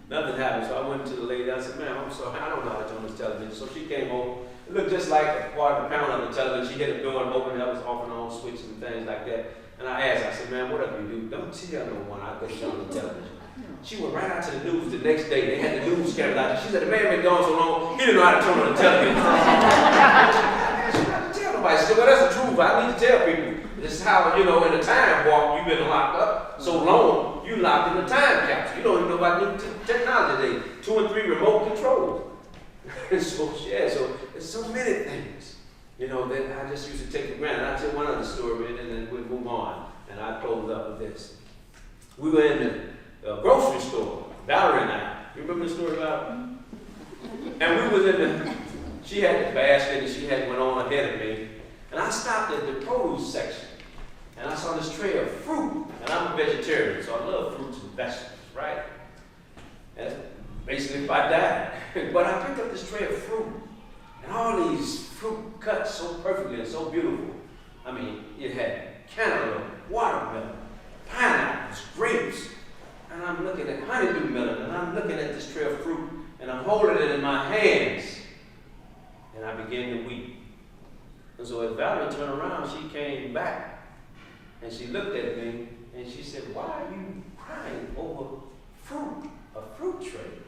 S2: Nothing happened. So I went to the lady. I said, ma'am, I'm sorry. I don't know how to turn this television. So she came over. It looked just like a part of the panel on the television. She hit a door and opened it. I was off and on switches and things like that. And I asked her, I said, ma'am, whatever you do, don't tell no one I got you on the television. She went right out to the news the next day. They had the news cameras out. She said, the man been gone so long, he didn't know how to turn on the television. She didn't tell nobody. She said, well, that's the truth. I need to tell people. This is how, in the time warp, you've been locked up so long, you locked in the time capsule. You don't even know about new technology today. 2 and 3 remote controls. So there's so many things, that I just used to take for granted. I'll tell one other story and then we'll move on. And I close up with this. We were in the grocery store, Valerie and I. You remember the story about it? And we was she had the basket and she had went on ahead of me. And I stopped at the produce section. And I saw this tray of fruit. And I'm a vegetarian, so I love fruits and vegetables, right? And basically if I died. But I picked up this tray of fruit. And all these fruit cut so perfectly and so beautiful. I mean, it had cantaloupe, watermelon, pineapples, grapes. And I'm looking at honeydew melon, and I'm looking at this tray of fruit, and I'm holding it in my hands. And I began to weep. And so as Valerie turned around, she came back, and she looked at me, and she said, why are you crying over fruit, a fruit tray?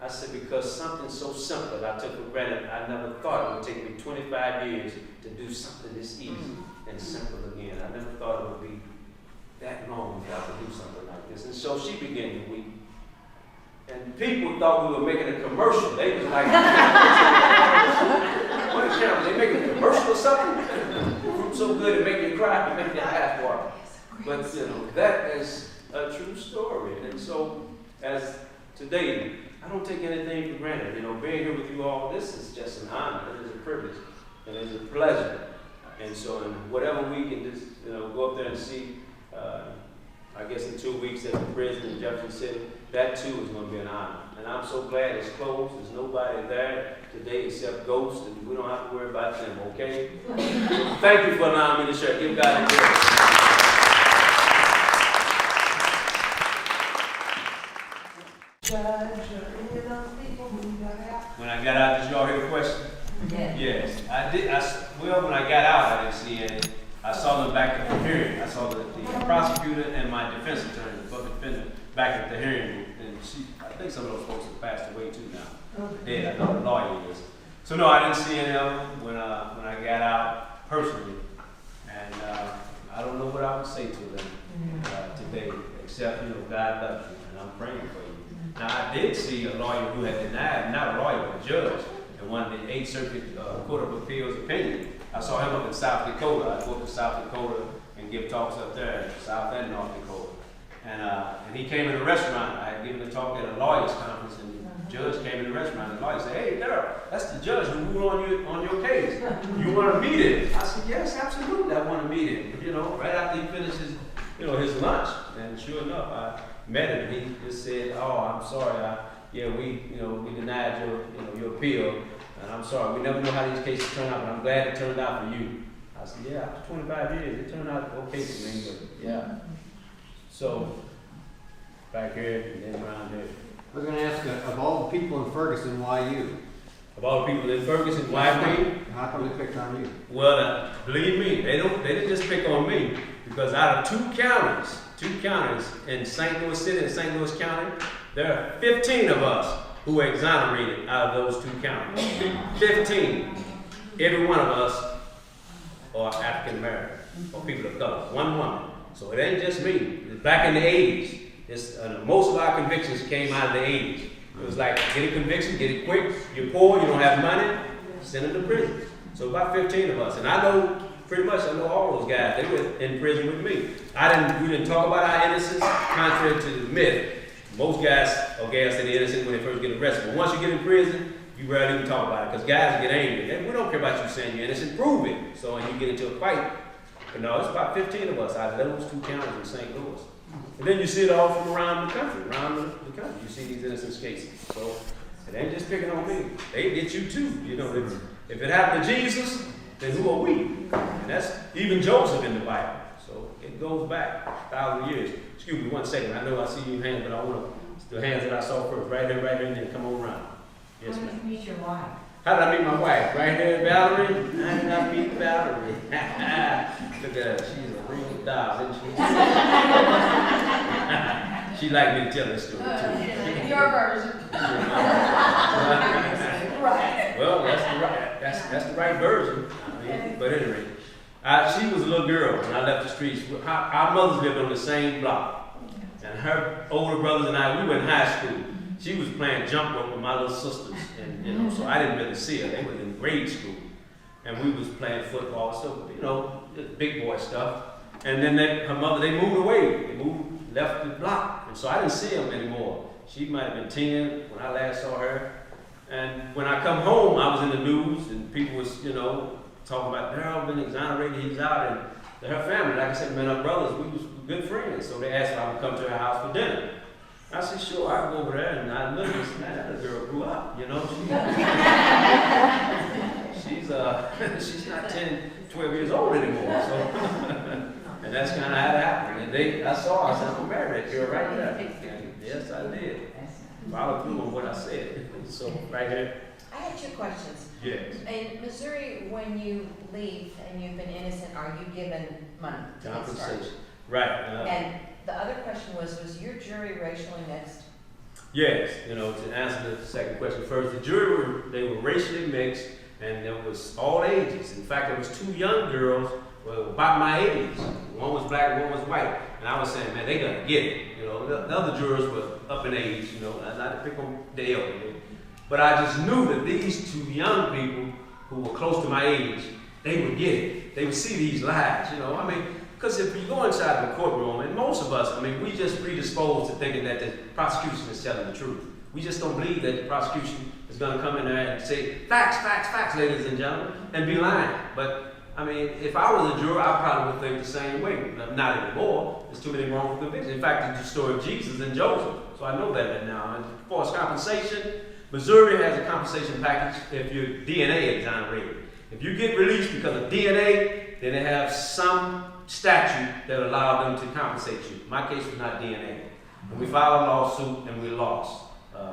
S2: I said, because something so simple that I took for granted, I never thought it would take me 25 years to do something this easy and simple again. I never thought it would be that long for I could do something like this. And so she began to weep. And people thought we were making a commercial. They was like, what is happening? They making a commercial or something? Fruit so good it make you cry, it make your eyes water. But that is a true story. And so as today, I don't take anything for granted. Being here with you all, this is just an honor. It is a privilege. And it is a pleasure. And so whatever we can just, go up there and see, I guess in 2 weeks at the prison in Jefferson City, that too is going to be an honor. And I'm so glad it's closed. There's nobody there today except ghosts, and we don't have to worry about them, okay? So thank you for allowing me to share. Give God a praise. When I got out, did y'all hear the question?
S4: Yeah.
S2: Yes. I did. Well, when I got out, I didn't see any. I saw and my defense attorney, the public defender, back at the hearing. And I think some of those folks have passed away too now. Dead, I know the lawyer is. So no, I didn't see any of them when I got out personally. And I don't know what I would say to them today, except, God loves you, and I'm praying for you. Now, I did see a lawyer who had denied, not a lawyer, but a judge, in one of the 8th Circuit Court of Appeals opinion. I saw him up in South Dakota. I go up to South Dakota and give talks up there, South and North Dakota. And he came in the restaurant. I had given a talk at a lawyer's conference, and the judge came in the restaurant, and the lawyer said, "Hey, Darryl, that's the judge who ruled on your case. You want to meet him?" I said, "Yes, absolutely, I want to meet him." Right after he finishes, his lunch, and sure enough, I met him. He just said, "Oh, I'm sorry. We denied your appeal, and I'm sorry. We never know how these cases turn out, but I'm glad it turned out for you." I said, "Yeah, after 25 years, it turned out okay for me, but yeah." So, back here and then around here.
S4: I was going to ask, of all the people in Ferguson, why you?
S2: Of all the people in Ferguson, why me?
S4: How come they picked on you?
S2: Well, believe me, they didn't just pick on me, because out of two counties in St. Louis City and St. Louis County, there are 15 of us who were exonerated out of those 2 counties. 15. Every one of us are African American or people of color. One woman. So it ain't just me. It's back in the 80s. Most of our convictions came out of the 80s. It was like, get a conviction, get it quick. You're poor, you don't have money, send them to prison. So about 15 of us. And I know all those guys. They were in prison with me. We didn't talk about our innocence, contrary to the myth. Most guys are gassed and innocent when they first get arrested. But once you get in prison, you rarely even talk about it, because guys get angry. We don't care about you saying you're innocent, prove it. So when you get into a fight, but no, it's about 15 of us out of those 2 counties in St. Louis. And then you see it all from around the country, You see these innocent cases. So it ain't just picking on me. They get you too. If it happened to Jesus, then who are we? And that's even Joseph in the Bible. So it goes back 1,000 years. Excuse me 1 second. I know I see you hands, but I want the hands that I saw first. Right there, and then come on around. Yes, ma'am.
S5: How did you meet your wife?
S2: How did I meet my wife? Right there, Valerie. How did I meet Valerie? Look at her. She's a real doll, isn't she? She liked me to tell this story too.
S3: Your version.
S5: Right.
S2: Well, that's the right version. But anyway, she was a little girl when I left the streets. Our mothers lived on the same block, and her older brothers and I, we were in high school. She was playing jump rope with my little sisters, and so I didn't really see her. They were in grade school, and we was playing football, so just big boy stuff. And then her mother, they moved away. They left the block, and so I didn't see them anymore. She might have been 10 when I last saw her. And when I come home, I was in the news, and people was talking about Darryl been exonerated, he's out, and her family, like I said, man, her brothers, we was good friends, so they asked if I would come to her house for dinner. I said, sure, I go over there, and I looked and said, man, that girl grew up, she's not 10, 12 years old anymore, so, and that's kind of how it happened. And I saw her, I said, I'm gonna marry that girl right there. And yes, I did. Follow through on what I said. So, right here.
S5: I have 2 questions.
S2: Yes.
S5: In Missouri, when you leave and you've been innocent, are you given money?
S2: Compensation. Right.
S5: And the other question was your jury racially mixed?
S2: Yes. To answer the second question first, the jury they were racially mixed, and there was all ages. In fact, there was 2 young girls, about my age. One was black and one was white. And I was saying, man, they gotta get it. The other jurors were up in age, not to pick on the elderly. But I just knew that these 2 young people who were close to my age, they would get it. They would see these lies, because if you go inside the courtroom, and most of us, we just predisposed to thinking that the prosecution is telling the truth. We just don't believe that the prosecution is gonna come in there and say, facts, facts, facts, ladies and gentlemen, and be lying. But if I was a juror, I probably would think the same way. Not anymore. There's too many wrongful convictions. In fact, it's the story of Jesus and Joseph. So I know better now. And as far as compensation, Missouri has a compensation package if you're DNA exonerated. If you get released because of DNA, then they have some statute that allowed them to compensate you. My case was not DNA. And we filed a lawsuit and we lost.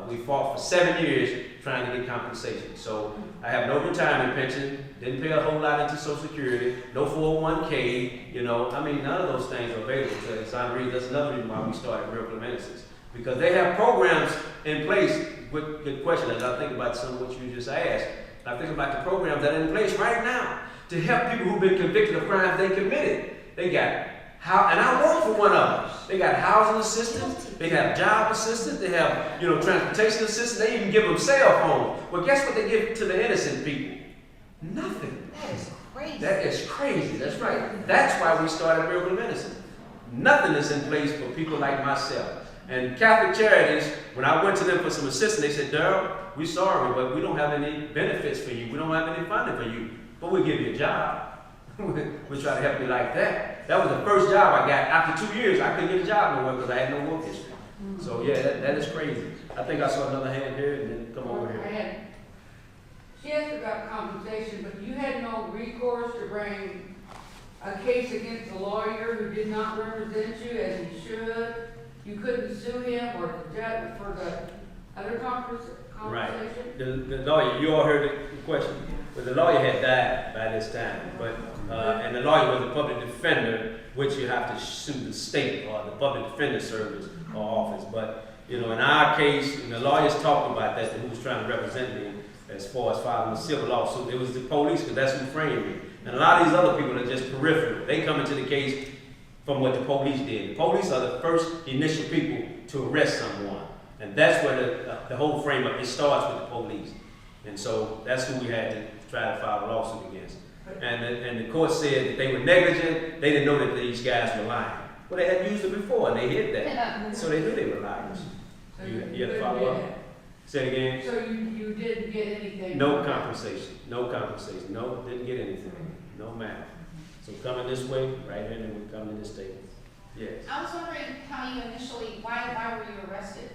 S2: We fought for 7 years trying to get compensation. So I have no retirement pension, didn't pay a whole lot into Social Security, no 401k, you know. I mean, none of those things are available to us. That's another reason why we started Wrongfully Innocence. Because they have programs in place. Good question. As I think about some of what you just asked, I think about the programs that are in place right now to help people who've been convicted of crimes they committed. They got and I work for one of them. They got housing assistance, they have job assistance, they have, you know, transportation assistance, they even give them cell phones. Well, guess what they give to the innocent people? Nothing.
S5: That is crazy.
S2: That is crazy, that's right. That's why we started Wrongfully Innocent. Nothing is in place for people like myself. And Catholic Charities, when I went to them for some assistance, they said, Darryl, we're sorry, but we don't have any benefits for you. We don't have any funding for you, but we'll give you a job. We'll try to help you like that. That was the first job I got. After 2 years, I couldn't get a job nowhere because I had no work history. So yeah, that is crazy. I think I saw another hand here, and then come over here.
S6: She asked about compensation, but you had no recourse to bring a case against a lawyer who did not represent you as he should. You couldn't sue him or the judge for the other compensation.
S2: Right. The lawyer, you all heard the question. Well, the lawyer had died by this time, but and the lawyer was a public defender, which you have to sue the state or the public defender service or office. But you know, in our case, and the lawyers talked about that, who was trying to represent me as far as filing a civil lawsuit. It was the police, because that's who framed me. And a lot of these other people are just peripheral. They come into the case from what the police did. The police are the first initial people to arrest someone. And that's where the whole frame-up, it starts with the police. And so that's who we had to try to file a lawsuit against. And the court said that they were negligent. They didn't know that these guys were lying. Well, they had used it before, and they hid that. So they knew they were liars.
S6: So
S2: You have to follow up. Say it again.
S6: So you didn't get anything?
S2: No compensation. No compensation. No, didn't get anything. No matter. So coming this way, right here, and then we come to this table. Yes.
S7: I was wondering how you initially, why were you arrested?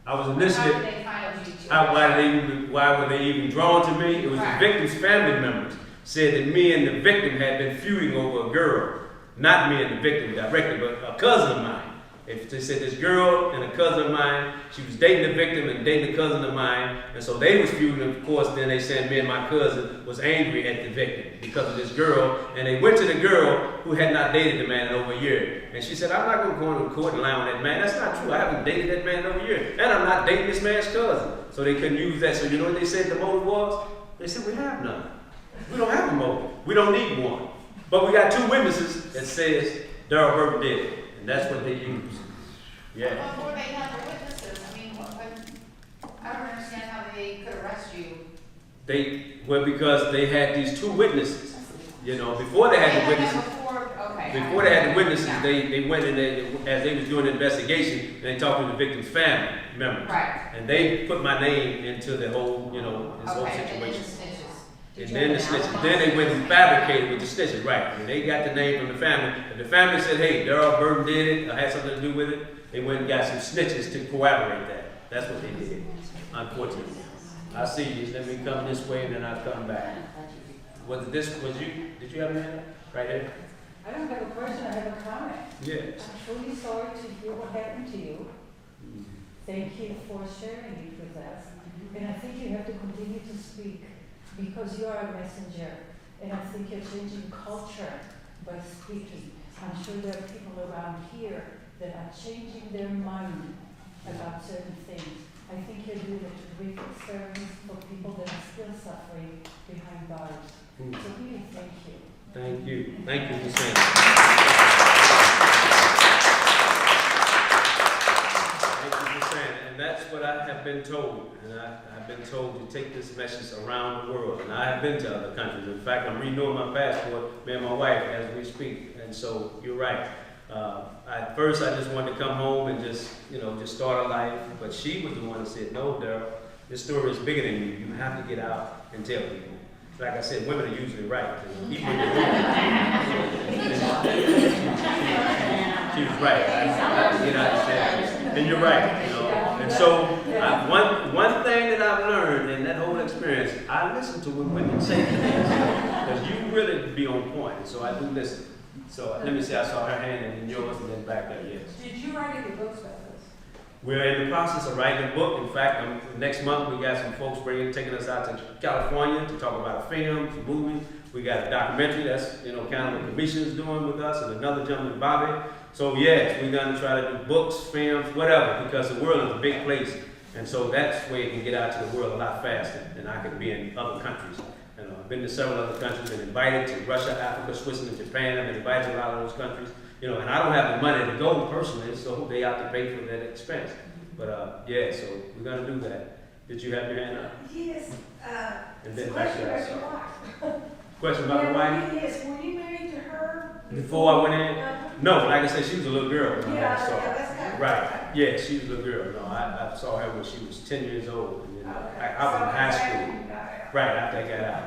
S2: I was initially.
S7: How did they find you?
S2: Why were they even drawn to me? It was
S7: Right.
S2: the victim's family members said that me and the victim had been feuding over a girl. Not me and the victim directly, but a cousin of mine. If they said this girl and a cousin of mine, she was dating the victim and dating a cousin of mine, and so they was feuding. Of course, then they said me and my cousin was angry at the victim because of this girl, and they went to the girl who had not dated the man in over a year, and she said, "I'm not going to go into court and lie on that man. That's not true. I haven't dated that man in over a year, and I'm not dating this man's cousin." So they couldn't use that. So you know what they said the motive was? They said, "We have none. We don't have a motive. We don't need one. But we got two witnesses that says Darryl Burton did it." And that's what they use. Yeah.
S7: Before they had the witnesses, I mean, I don't understand how they could arrest you.
S2: Because they had these two witnesses. You know, before they had the witnesses. Before they had the witnesses, they went in as they was doing the investigation, and they talked to the victim's family members.
S7: Right.
S2: And they put my name into the whole, you know, this whole situation. And then the snitches. Then they went and fabricated with the snitches, right? And they got the name from the family. If the family said, "Hey, Darryl Burton did it," or had something to do with it, they went and got some snitches to corroborate that. That's what they did, unfortunately. I see you. Let me come this way, and then I'll come back. Did you have a hand right there?
S8: I don't have a question, I have a comment.
S2: Yes.
S8: I'm truly sorry to hear what happened to you. Thank you for sharing it with us. And I think you have to continue to speak because you are a messenger. And I think you're changing culture by speaking. I'm sure there are people around here that are changing their mind about certain things. I think you're doing a terrific service for people that are still suffering behind bars. So really, thank you.
S2: Thank you. Thank you for saying that. Thank you for saying that. And that's what I have been told. And I've been told to take this message around the world. And I have been to other countries. In fact, I'm renewing my passport, me and my wife, as we speak. And so you're right. At first, I just wanted to come home and just start a life. But she was the one that said, "No, Darryl, this story is bigger than you. You have to get out and tell people." Like I said, women are usually right. She was right. I have to get out and say, and you're right. You know? And so, one thing that I've learned in that whole experience, I listen to what women say things because you really be on point. And so I do listen. So let me see. I saw her hand and then yours, and then back there. Yes.
S6: Did you write any books about this?
S2: We're in the process of writing a book. In fact, next month we got some folks taking us out to California to talk about films, movies. We got a documentary that's, kind of what the commission's doing with us, and another gentleman, Bobby. So yes, we're gonna try to do books, films, whatever, because the world is a big place. And so that's where you can get out to the world a lot faster than I could be in other countries. I've been to several other countries, been invited to Russia, Africa, Switzerland, Japan. I've been invited to a lot of those countries. And I don't have the money to go personally, so they have to pay for that expense. But so we're gonna do that. Did you have your hand up?
S9: Yes,
S2: And then
S9: question
S2: back
S9: about
S2: to
S9: your
S2: us.
S9: wife.
S2: Question about the wife?
S9: Yes, were you married to her?
S2: Before I went in? No, like I said, she was a little girl when I
S9: Yeah,
S2: saw
S9: yeah,
S2: her.
S9: that's kind of.
S2: Right. Yeah, she was a little girl. No, I saw her when she was 10 years old. And then I was in high school. Right after I got out.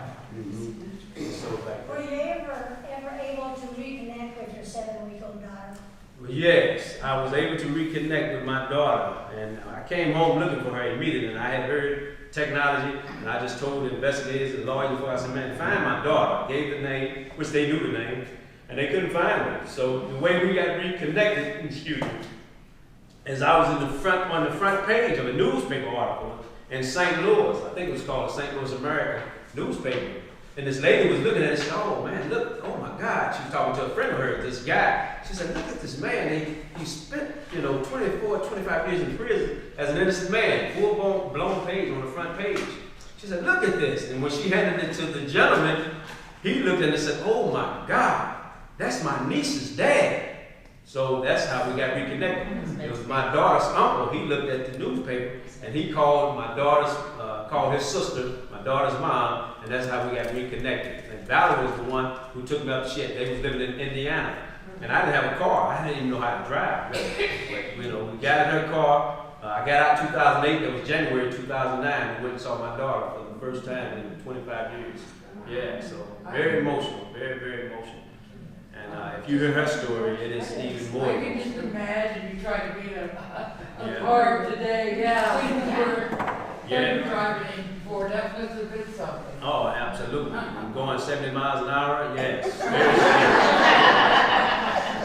S2: So back
S10: Were you ever able to reconnect with your 7-week-old daughter?
S2: Well, yes, I was able to reconnect with my daughter, and I came home looking for her immediately, and I had heard technology, and I just told the investigators and lawyers before, I said, man, find my daughter. Gave the name, which they knew the name, and they couldn't find her. So the way we got reconnected, excuse me, is I was on the front page of a newspaper article in St. Louis. I think it was called the St. Louis American newspaper. And this lady was looking at it and said, oh man, look, oh my God. She was talking to a friend of hers, this guy. She said, look at this man. He spent, 24, 25 years in prison as an innocent man. Full blown page on the front page. She said, look at this. And when she handed it to the gentleman, he looked at it and said, oh my God, that's my niece's dad. So that's how we got reconnected. It was my daughter's uncle. He looked at the newspaper and he called called his sister, my daughter's mom, and that's how we got reconnected. And Valerie was the one who took me up shit. They was living in Indiana. And I didn't have a car. I didn't even know how to drive. But, we got in her car. I got out in 2008. That was January 2009. We went and saw my daughter for the first time in 25 years. Yeah, so very emotional, very, very emotional. And if you hear her story, it is even more.
S6: I can just imagine you trying to be a part today. Yeah, driving before, that must have been something.
S2: Oh, absolutely. I'm going 70 miles an hour, yes.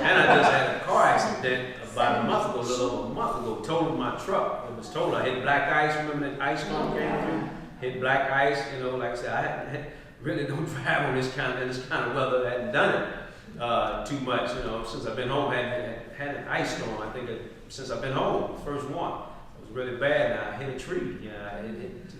S2: And I just had a car accident about a month ago, a little over a month ago, totaled my truck. It was totaled. I hit black ice, remember that ice storm came through? Hit black ice, like I said, I really don't drive on this kind of weather. I hadn't done it too much, since I've been home. Had an ice storm, I think, since I've been home, the first one. Really bad, and I hit a tree.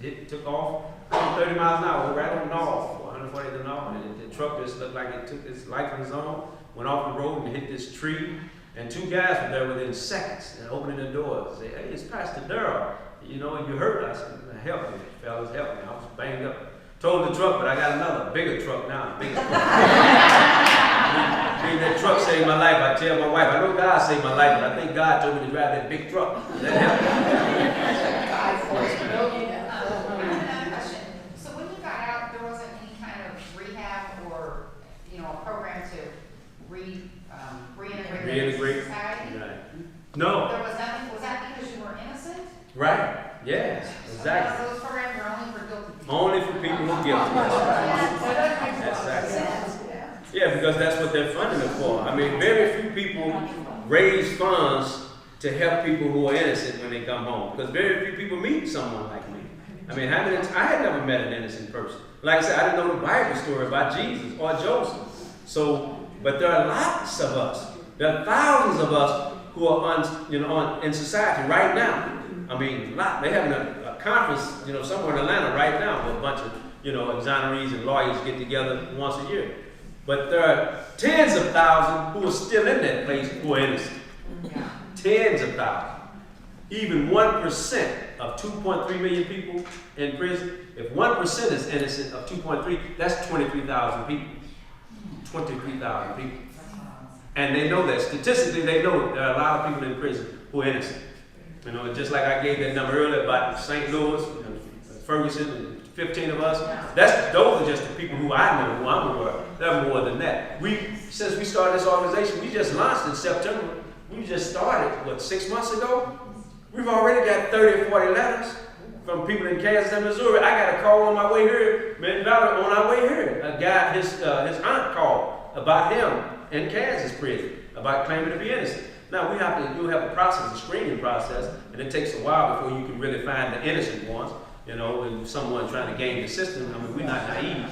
S2: It took off 30 miles an hour, right on north, 140 to north, and the truck just looked like it took its life on its own, went off the road and hit this tree, and two guys were there within seconds and opening the door. Say, hey, it's Pastor Darryl. You hurt. I said, help me, fellas, help me. I was banged up. Told the truck, but I got another bigger truck now, bigger truck. That truck saved my life. I tell my wife, I know God saved my life, but I think God told me to drive that big truck. That helped.
S7: So when you got out, there wasn't any kind of rehab or, a program to reintegrate into society?
S2: Right. No.
S7: There was nothing. Was that because you were innocent?
S2: Right. Yes. Exactly.
S7: So those programs are only for guilty people.
S2: Only for people who are guilty. That's exactly. Yeah, because that's what they're funding it for. I mean, very few people raise funds to help people who are innocent when they come home. Because very few people meet someone like me. I mean, I had never met an innocent person. Like I said, I didn't know the Bible story about Jesus or Joseph. But there are lots of us. There are thousands of us who are in society right now. I mean, they're having a conference, somewhere in Atlanta right now where a bunch of, exonerees and lawyers get together once a year. But there are tens of thousands who are still in that place who are innocent.
S7: Yeah.
S2: Tens of thousands. Even 1% of 2.3 million people in prison, if 1% is innocent of 2.3, that's 23,000 people. 23,000 people. And they know that. Statistically, they know there are a lot of people in prison who are innocent. Just like I gave that number earlier about St. Louis, and Ferguson, and 15 of us. Those are just the people who I know, who I'm aware of. There are more than that. Since we started this organization, we just launched in September. We just started, 6 months ago? We've already got 30 or 40 letters from people in Kansas and Missouri. I got a call on my way here, on our way here. A guy, his aunt called about him in Kansas prison, about claiming to be innocent. Now, you'll have a process, a screening process, and it takes a while before you can really find the innocent ones, you know, and someone trying to game the system. I mean, we're not naive.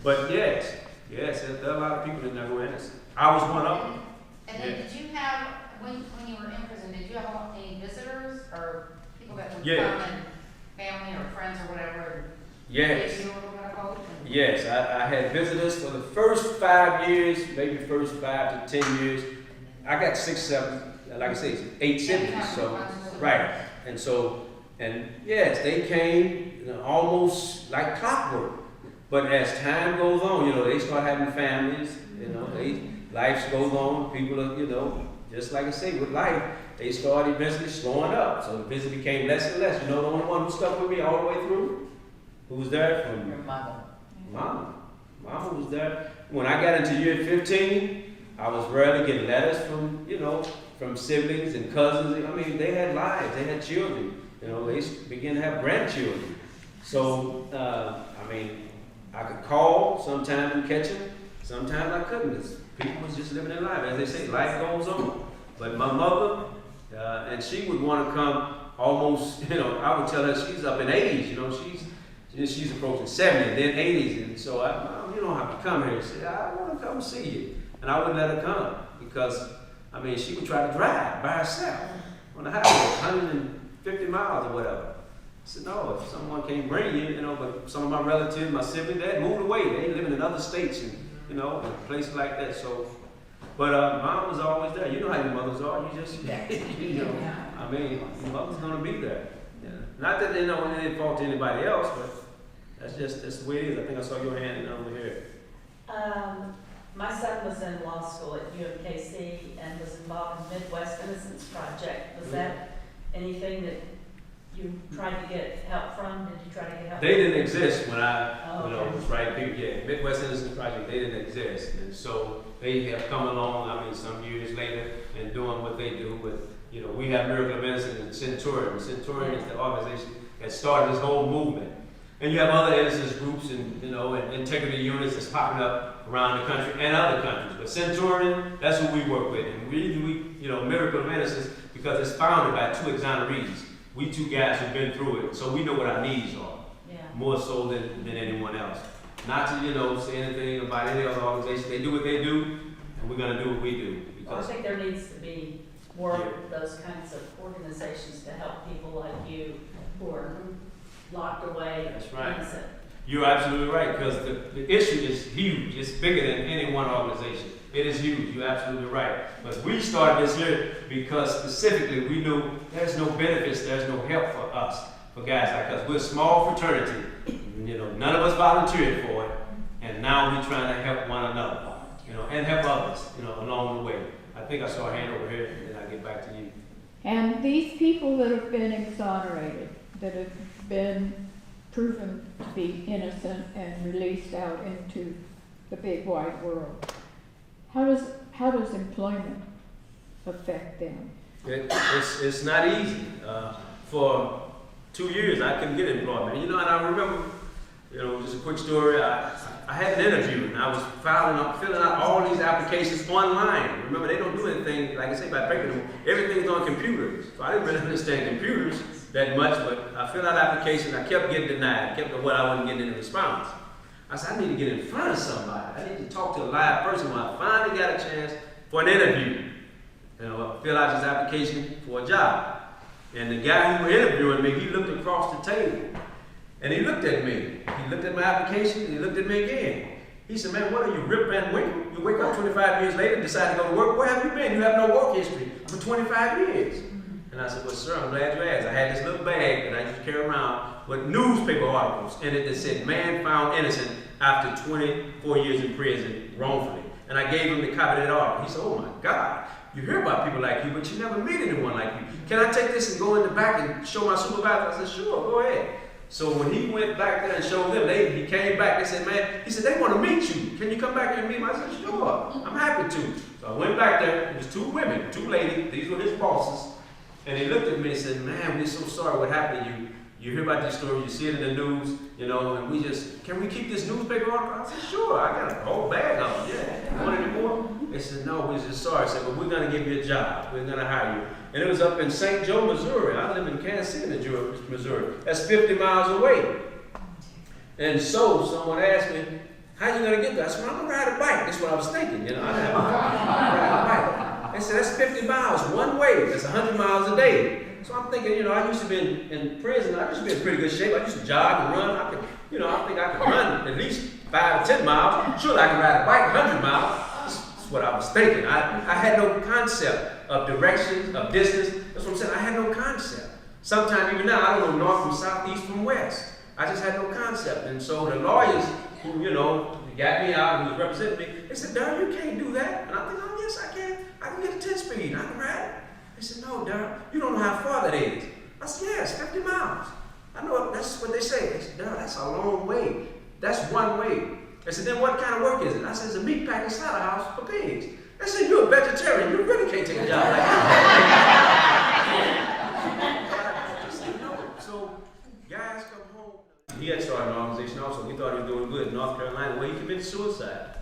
S2: But yes, there are a lot of people that never were innocent. I was one of them.
S7: And then did you have, when you were in prison, did you have any visitors or people that would come and family or friends or whatever?
S2: Yes.
S7: You were going to coach?
S2: Yes, I had visitors for the first 5 years, maybe first 5 to 10 years. I got 6, 7, like I say, 8 siblings. So, right. And yes, they came, you know, almost like clockwork. But as time goes on, you know, they start having families, you know, life goes on, people are, you know, just like I say, with life, they started eventually slowing up. So the visit became less and less. You know, the only one who stuck with me all the way through? Who was there? From
S5: Your mother.
S2: Mama. Mama was there. When I got into year 15, I was rarely getting letters from, you know, from siblings and cousins. I mean, they had lives, they had children. You know, they began to have grandchildren. So, I mean, I could call sometimes and catch them. Sometimes I couldn't. People was just living their life. As they say, life goes on. But my mother, and she would want to come almost, you know, I would tell her she's up in age, you know, she's approaching 70, then 80s. And so, you don't have to come here. She said, I want to come see you. And I wouldn't let her come because, I mean, she would try to drive by herself on the highway, 150 miles or whatever. I said, no, if someone can't bring you, you know, but some of my relatives, my siblings, they had moved away. They living in other states and, you know, places like that. So, but mom was always there. You know how your mothers are. You just, you know, I mean, your mother's going to be there. Yeah. Not that they know any fault to anybody else, but that's the way it is. I think I saw your hand over here.
S11: My son was in law school at UMKC and was involved in the Midwest Innocence Project. Was that anything that you tried to get help from? Did you try to get help?
S2: They didn't exist when I,
S11: you know,
S2: was writing people. Yeah, Midwest Innocence Project, they didn't exist. And so they have come along, I mean, some years later and doing what they do. But, you know, we have Miracle of Innocence and Centurion. Centurion is the organization that started this whole movement. And you have other innocence groups and, you know, and integrity units that's popping up around the country and other countries. But Centurion, that's who we work with. And we you know, Miracle of Innocence, because it's founded by 2 exonerees. We 2 guys who've been through it, so we know what our needs are. Yeah. More so than anyone else. Not to, you know, say anything about any other organization. They do what they do, and we're going to do what we do.
S11: Well, I think there needs to be more of those kinds of organizations to help people like you who are locked away.
S2: That's right.
S11: Innocent.
S2: You're absolutely right, because the issue is huge. It's bigger than any one organization. It is huge. You're absolutely right. But we started this here because specifically we knew there's no benefits, there's no help for us, for guys like us. We're a small fraternity. You know, none of us volunteered for it, and now we're trying to help one another, you know, and help others, you know, along the way. I think I saw a hand over here, and then I'll get back to you.
S12: And these people that have been exonerated, that have been proven to be innocent and released out into the big wide world, how does employment affect them?
S2: It's not easy. For 2 years, I couldn't get employment. You know, and I remember, you know, just a quick story. I had an interview, and I was filling out all these applications online. Remember, they don't do anything, like I say, by paper. Everything's on computers. So I didn't really understand computers that much, but I filled out applications. I kept getting denied. I wasn't getting any response. I said, I need to get in front of somebody. I need to talk to a live person. When I finally got a chance for an interview, you know, I filled out this application for a job. And the guy who was interviewing me, he looked across the table. And he looked at me. He looked at my application, and he looked at me again. He said, man, what are you, Rip Van Winkle? You wake up 25 years later and decide to go to work. Where have you been? You have no work history for 25 years. And I said, well, sir, I'm glad you asked. I had this little bag that I used to carry around with newspaper articles in it that said, man found innocent after 24 years in prison wrongfully. And I gave him the copy of that article. He said, oh my God, you hear about people like you, but you never meet anyone like you. Can I take this and go in the back and show my supervisor? I said, sure, go ahead. So when he went back there and showed them, he came back, they said, man, he said, they want to meet you. Can you come back here and meet me? I said, sure, I'm happy to. So I went back there, it was 2 women, 2 ladies, these were his bosses. And he looked at me and said, man, we're so sorry what happened to you. You hear about these stories, you see it in the news, you know, and can we keep this newspaper article? I said, sure, I got a whole bag of them, yeah. Want any more? They said, no, we're just sorry. I said, but we're going to give you a job. We're going to hire you. And it was up in St. Joe, Missouri. I live in Kansas City, Missouri. That's 50 miles away. And so someone asked me, how you going to get there? I said, well, I'm going to ride a bike. That's what I was thinking. You know, I have a ride a bike. They said, that's 50 miles one way. That's 100 miles a day. So I'm thinking, you know, I used to be in prison. I used to be in pretty good shape. I used to jog and run. I think I could run at least 5 or 10 miles. Surely I can ride a bike 100 miles. That's what I was thinking. I had no concept of directions, of distance. That's what I'm saying. I had no concept. Sometimes even now, I don't know north from south, east from west. I just had no concept. And so the lawyers who, you know, got me out and who was representing me, they said, Darryl, you can't do that. And I'm thinking, oh, yes, I can. I can get a 10-speed. I can ride it. They said, no, Darryl, you don't know how far that is. I said, yes, 50 miles. I know that's what they say. They said, Darryl, that's a long way. That's one way. They said, then what kind of work is it? I said, it's a meat packing slaughterhouse for pigs. They said, you're a vegetarian. You really can't take a job like that. I said, no. So guys come home. He had started an organization also. We thought he was doing good in North Carolina. Well, he committed suicide.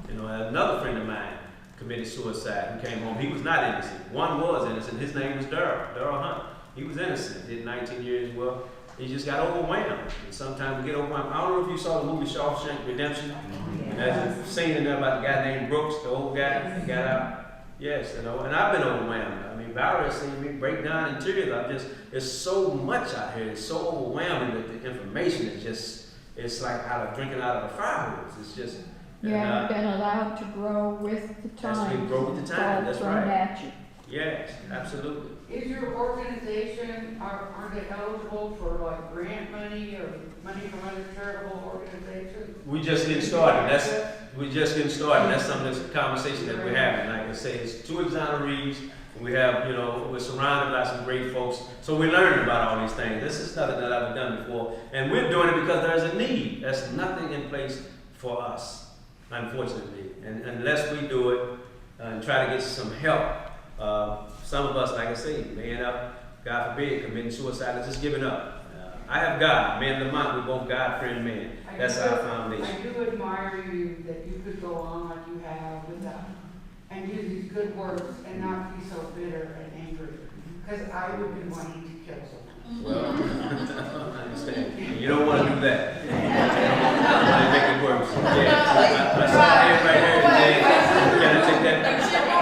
S2: You know, another friend of mine committed suicide and came home. He was not innocent. One was innocent. His name was Darryl Hunt. He was innocent. Did 19 years. Well, he just got overwhelmed. And sometimes we get overwhelmed. I don't know if you saw the movie Shawshank Redemption. And there's a scene in there about the guy named Brooks, the old guy that got out. Yes, you know, and I've been overwhelmed. I mean, Valerie has seen me break down in tears. There's so much out here. It's so overwhelming that the information is just, it's like drinking out of a fire hose. It's just,
S12: you haven't been allowed to grow with the times.
S2: That's been grow with the time. That's right.
S12: At you.
S2: Yes, absolutely.
S6: Is your organization, are they eligible for like grant money or money from other charitable organizations?
S2: We just getting started. That's something that's a conversation that we're having. Like I say, it's 2 exonerees. We have, you know, we're surrounded by some great folks. So we're learning about all these things. This is nothing that I've done before. And we're doing it because there's a need. There's nothing in place for us, unfortunately. And unless we do it and try to get some help, some of us, like I say, may end up, God forbid, committing suicide or just giving up. I have God, man of the month, we're both God-fearing men. That's our foundation.
S6: I do admire you that you could go on like you have without, and do these good works and not be so bitter and angry. Because I would be wanting to kill someone.
S2: Well, I understand. You don't want to do that. You make it worse. Yeah. I saw him right here today. Can I take that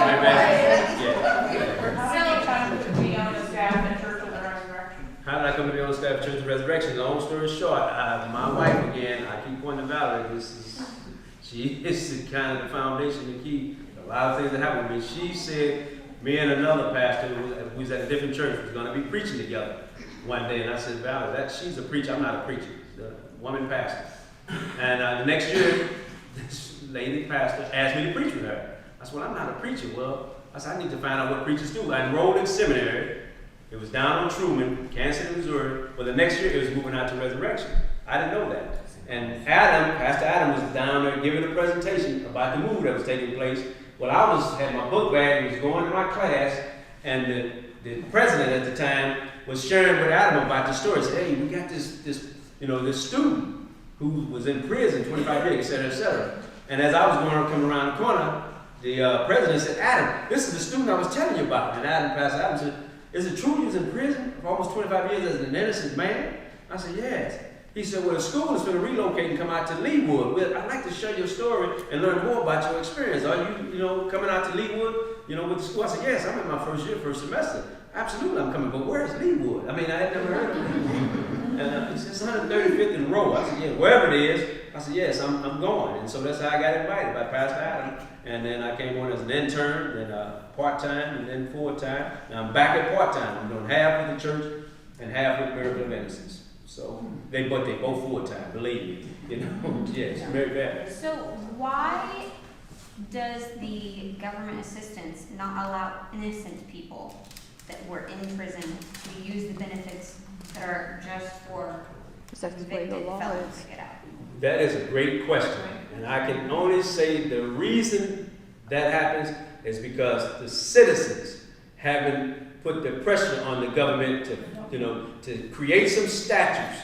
S2: right back? How did I come to be on the staff of Church of Resurrection? Long story short, my wife again, I keep pointing to Valerie, she is the kind of the foundation to keep a lot of things that happen to me. She said, me and another pastor who was at a different church was going to be preaching together one day. And I said, Valerie, she's a preacher. I'm not a preacher. The woman pastor. And the next year, this lady pastor asked me to preach with her. I said, well, I'm not a preacher. Well, I said, I need to find out what preachers do. I enrolled in seminary. It was down on Truman, Kansas City, Missouri. But the next year, it was moving out to Resurrection. I didn't know that. And Pastor Adam was down there giving a presentation about the move that was taking place. Well, I had my book bag, was going to my class, and the president at the time was sharing with Adam about the story. He said, hey, we got this student who was in prison 25 years, et cetera, et cetera. And as I was coming around the corner, the president said, Adam, this is the student I was telling you about. And Pastor Adam said, is it true he was in prison for almost 25 years as an innocent man? I said, yes. He said, well, the school is going to relocate and come out to Leewood. Well, I'd like to share your story and learn more about your experience. Are you, coming out to Leewood, with the school? I said, yes, I'm in my first year, first semester. Absolutely, I'm coming, but where's Leewood? I mean, I had never heard of Leewood. And he said, it's 135th and Row. I said, yeah, wherever it is. I said, yes, I'm going. And so that's how I got invited by Pastor Adam. And then I came on as an intern, then part-time, and then full-time. Now I'm back at part-time. I'm doing half with the church and half with Miracle of Innocence. So, they both full-time, believe me. Yes, very bad.
S3: So why does the government assistance not allow innocent people that were in prison to use the benefits that are just for convicted felons to get out?
S2: That is a great question. And I can only say the reason that happens is because the citizens haven't put the pressure on the government to create some statutes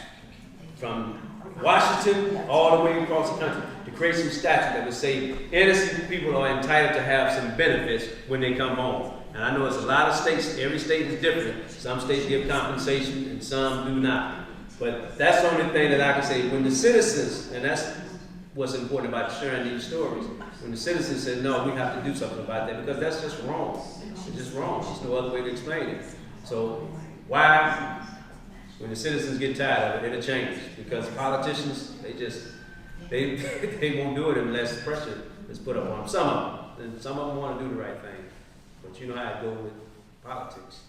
S2: from Washington, all the way across the country, to create some statute that would say innocent people are entitled to have some benefits when they come home. And I know it's a lot of states, every state is different. Some states give compensation and some do not. But that's the only thing that I can say. When the citizens, and that's what's important about sharing these stories, when the citizens said, no, we have to do something about that, because that's just wrong. It's just wrong. There's no other way to explain it. So why, when the citizens get tired of it, it'll change. Because politicians, they won't do it unless pressure is put up on them. Some of them. And some of them want to do the right thing. But you know how it goes with politics.